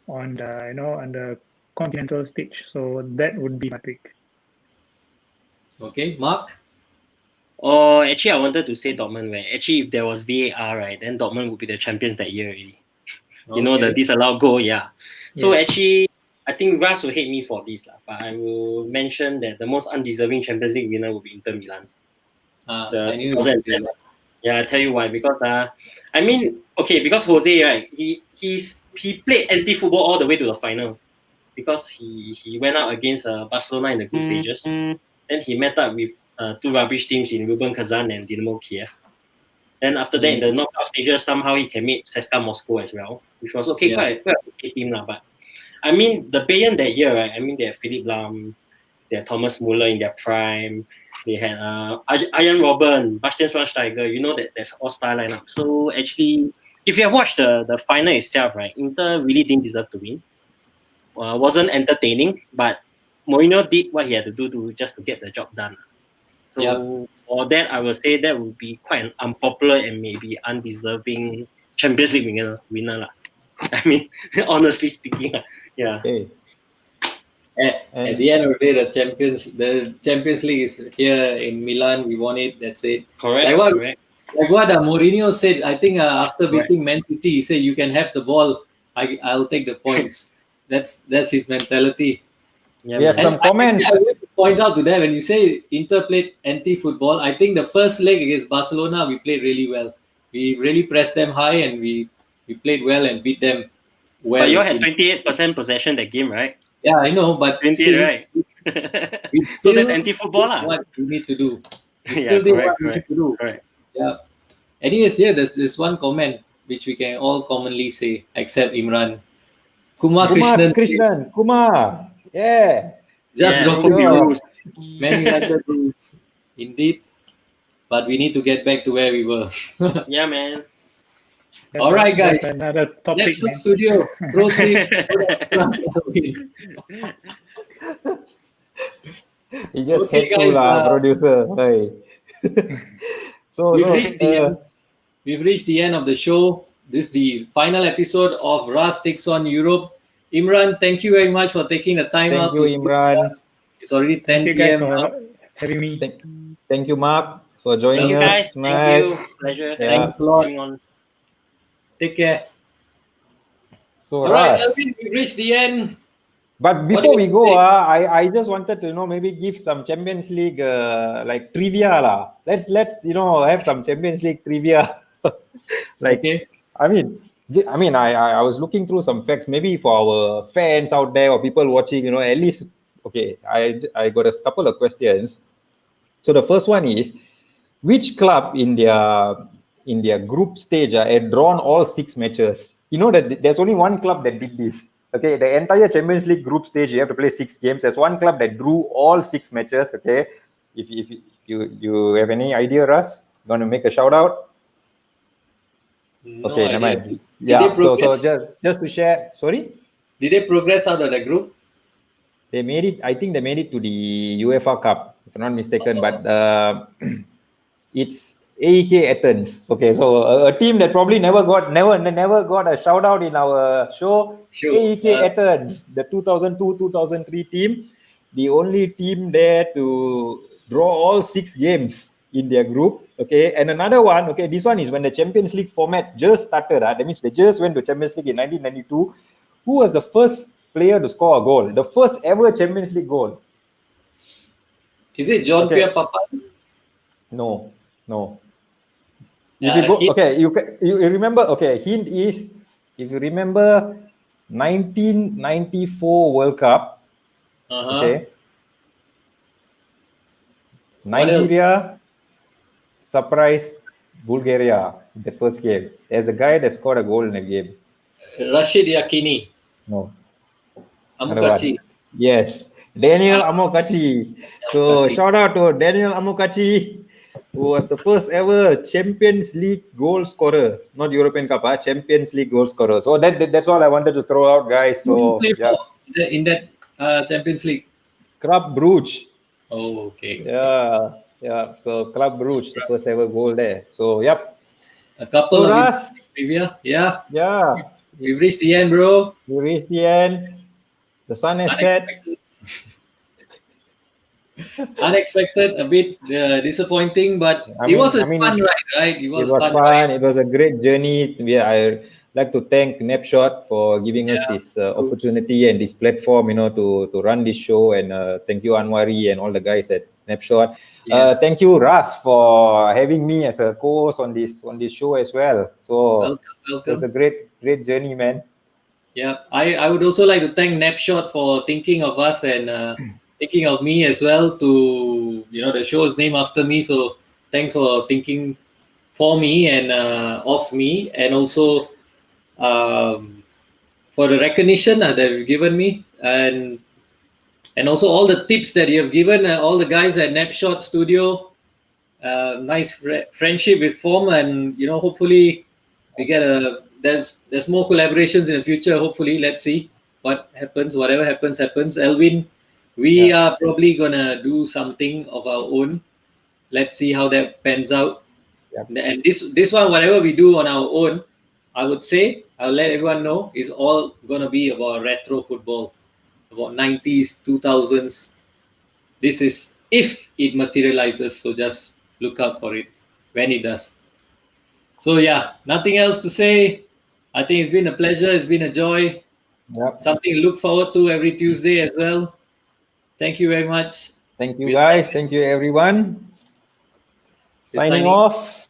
on the on the continental stage. So that would be my pick. Okay, Mark. Oh, actually, I wanted to say Dortmund. Where actually, if there was VAR, right, then Dortmund would be the champions that year already. You know, the disallowed goal, yeah. So actually, I think Ras will hate me for this, but I will mention that the most undeserving Champions League winner will be Inter Milan. I knew you would say that. Yeah, I'll tell you why. Because I mean, okay, because Jose, right, he played anti-football all the way to the final. Because he went out against Barcelona in the group stages. Then he met up with two rubbish teams in Ruben Kazan and Dynamo Kiev. Then after that, in the knockout stages, somehow he can meet CSKA Moscow as well, which was quite a okay team. But I mean, the Bayern that year, right? I mean, they had Philipp Lahm, they had Thomas Muller in their prime, they had Arjen Robben, Bastian Schweinsteiger. You know that there's all-star lineup. So actually, if you have watched the final itself, right, Inter really didn't deserve to win. Wasn't entertaining, but Mourinho did what he had to do to get the job done. So for that, I would say that would be quite an unpopular and maybe undeserving Champions League winner lah. I mean, honestly speaking, yeah. Okay. At the end of the day, the Champions League is here in Milan. We won it. That's it. Correct. Like what Mourinho said. I think after beating Man City, he said, "You can have the ball. I'll take the points." That's his mentality. Yeah, we have some comments. I want to point out to that when you say Inter played anti-football, I think the first leg against Barcelona, we played really well. We really pressed them high and we played well and beat them well. But you had 28% possession that game, right? Yeah, I know, but 28, still, right? So that's anti-football lah. What we need to do. We Yeah, still did what correct, we need to do. correct. Yeah. Anyways, there's one comment which we can all commonly say, except Imran. Kumar Krishnan. Kumar. Yeah. Just Yeah, dropping there you the go. rules. Man United rules. Indeed. But we need to get back to where we were. Yeah, man. All right, guys. That's another topic. Next Man. studio. Pro tips. He just Okay, had to guys, producer. Hey. We've reached the end of the show. This is the final episode of Ras Takes On Europe. Imran, thank you very much for taking the time out. Thank you, Imran. It's already 10 Thank you guys p.m. for having me. Thank you, Mark, for joining Thank you, us guys. tonight. Thank you. Pleasure. Yeah. Thanks a lot. Coming on. Take care. So, All right, Ras, Elvin, we've reached the end. But before we go, I just wanted to maybe give some Champions League like trivia lah. Let's have some Champions League trivia. Like, okay. I was looking through some facts, maybe for our fans out there or people watching, at least. Okay, I got a couple of questions. So the first one is, which club in their group stage had drawn all 6 matches? You know that there's only one club that did this. Okay, the entire Champions League group stage, you have to play 6 games. There's one club that drew all 6 matches. Okay, if you have any idea, Ras, you want to make a shout out? No okay, idea. never mind. Did Yeah, they so progress? just to share. Sorry, Did they progress out of the group? they made it. I think they made it to the UEFA Cup, if I'm not mistaken. But it's AEK Athens. Okay, so a team that probably never got a shout out in our show. Sure. AEK Athens, the 2002-2003 team, the only team there to draw all 6 games in their group. Okay, and another one. Okay, this one is when the Champions League format just started. That means they just went to Champions League in 1992. Who was the first player to score a goal? The first ever Champions League goal. Is it John Pierre Papin? No. If you go, okay, you remember. Okay, hint is, if you remember 1994 World Cup. Okay. Nigeria surprised Bulgaria in the first game. There's a guy that scored a goal in the game. Rashid Yakini. No. Amokachi. Yes, Daniel Amokachi. So shout out to Daniel Amokachi, who was the first ever Champions League goal scorer, not European Cup, Champions League goal scorer. So that's all I wanted to throw out, guys. So in that Champions League, Club Brugge. Oh, okay. Yeah. So Club Brugge, the first ever goal there. So yep. A couple of Ras, trivia. Yeah. We've reached the end, bro. We reached the end. The sun has set. Unexpected, a bit disappointing, but it was a fun ride, right? It was fun. Ride. It was a great journey. I like to thank Napshot for giving us this opportunity and this platform, to run this show. And thank you, Anwari, and all the guys at Napshot. Yes. Thank you, Ras, for having me as a co-host on this show as well. So welcome. It was a great journey, man. Yeah, I would also like to thank Napshot for thinking of us and thinking of me as well. To the show is named after me, so thanks for thinking for me and of me, and also for the recognition that you've given me, and also all the tips that you have given all the guys at Napshot Studio. Nice friendship we form, and hopefully we get there's more collaborations in the future. Hopefully, let's see what happens. Whatever happens. Elvin, we are probably gonna do something of our own. Let's see how that pans out. And this one, whatever we do on our own, I would say, I'll let everyone know, is all gonna be about retro football, about 90s, 2000s. This is if it materializes. So just look out for it when it does. So yeah, nothing else to say. I think it's been a pleasure. It's been a joy. Something to look forward to every Tuesday as well. Thank you very much. Thank you, guys. Thank you, everyone. Signing off.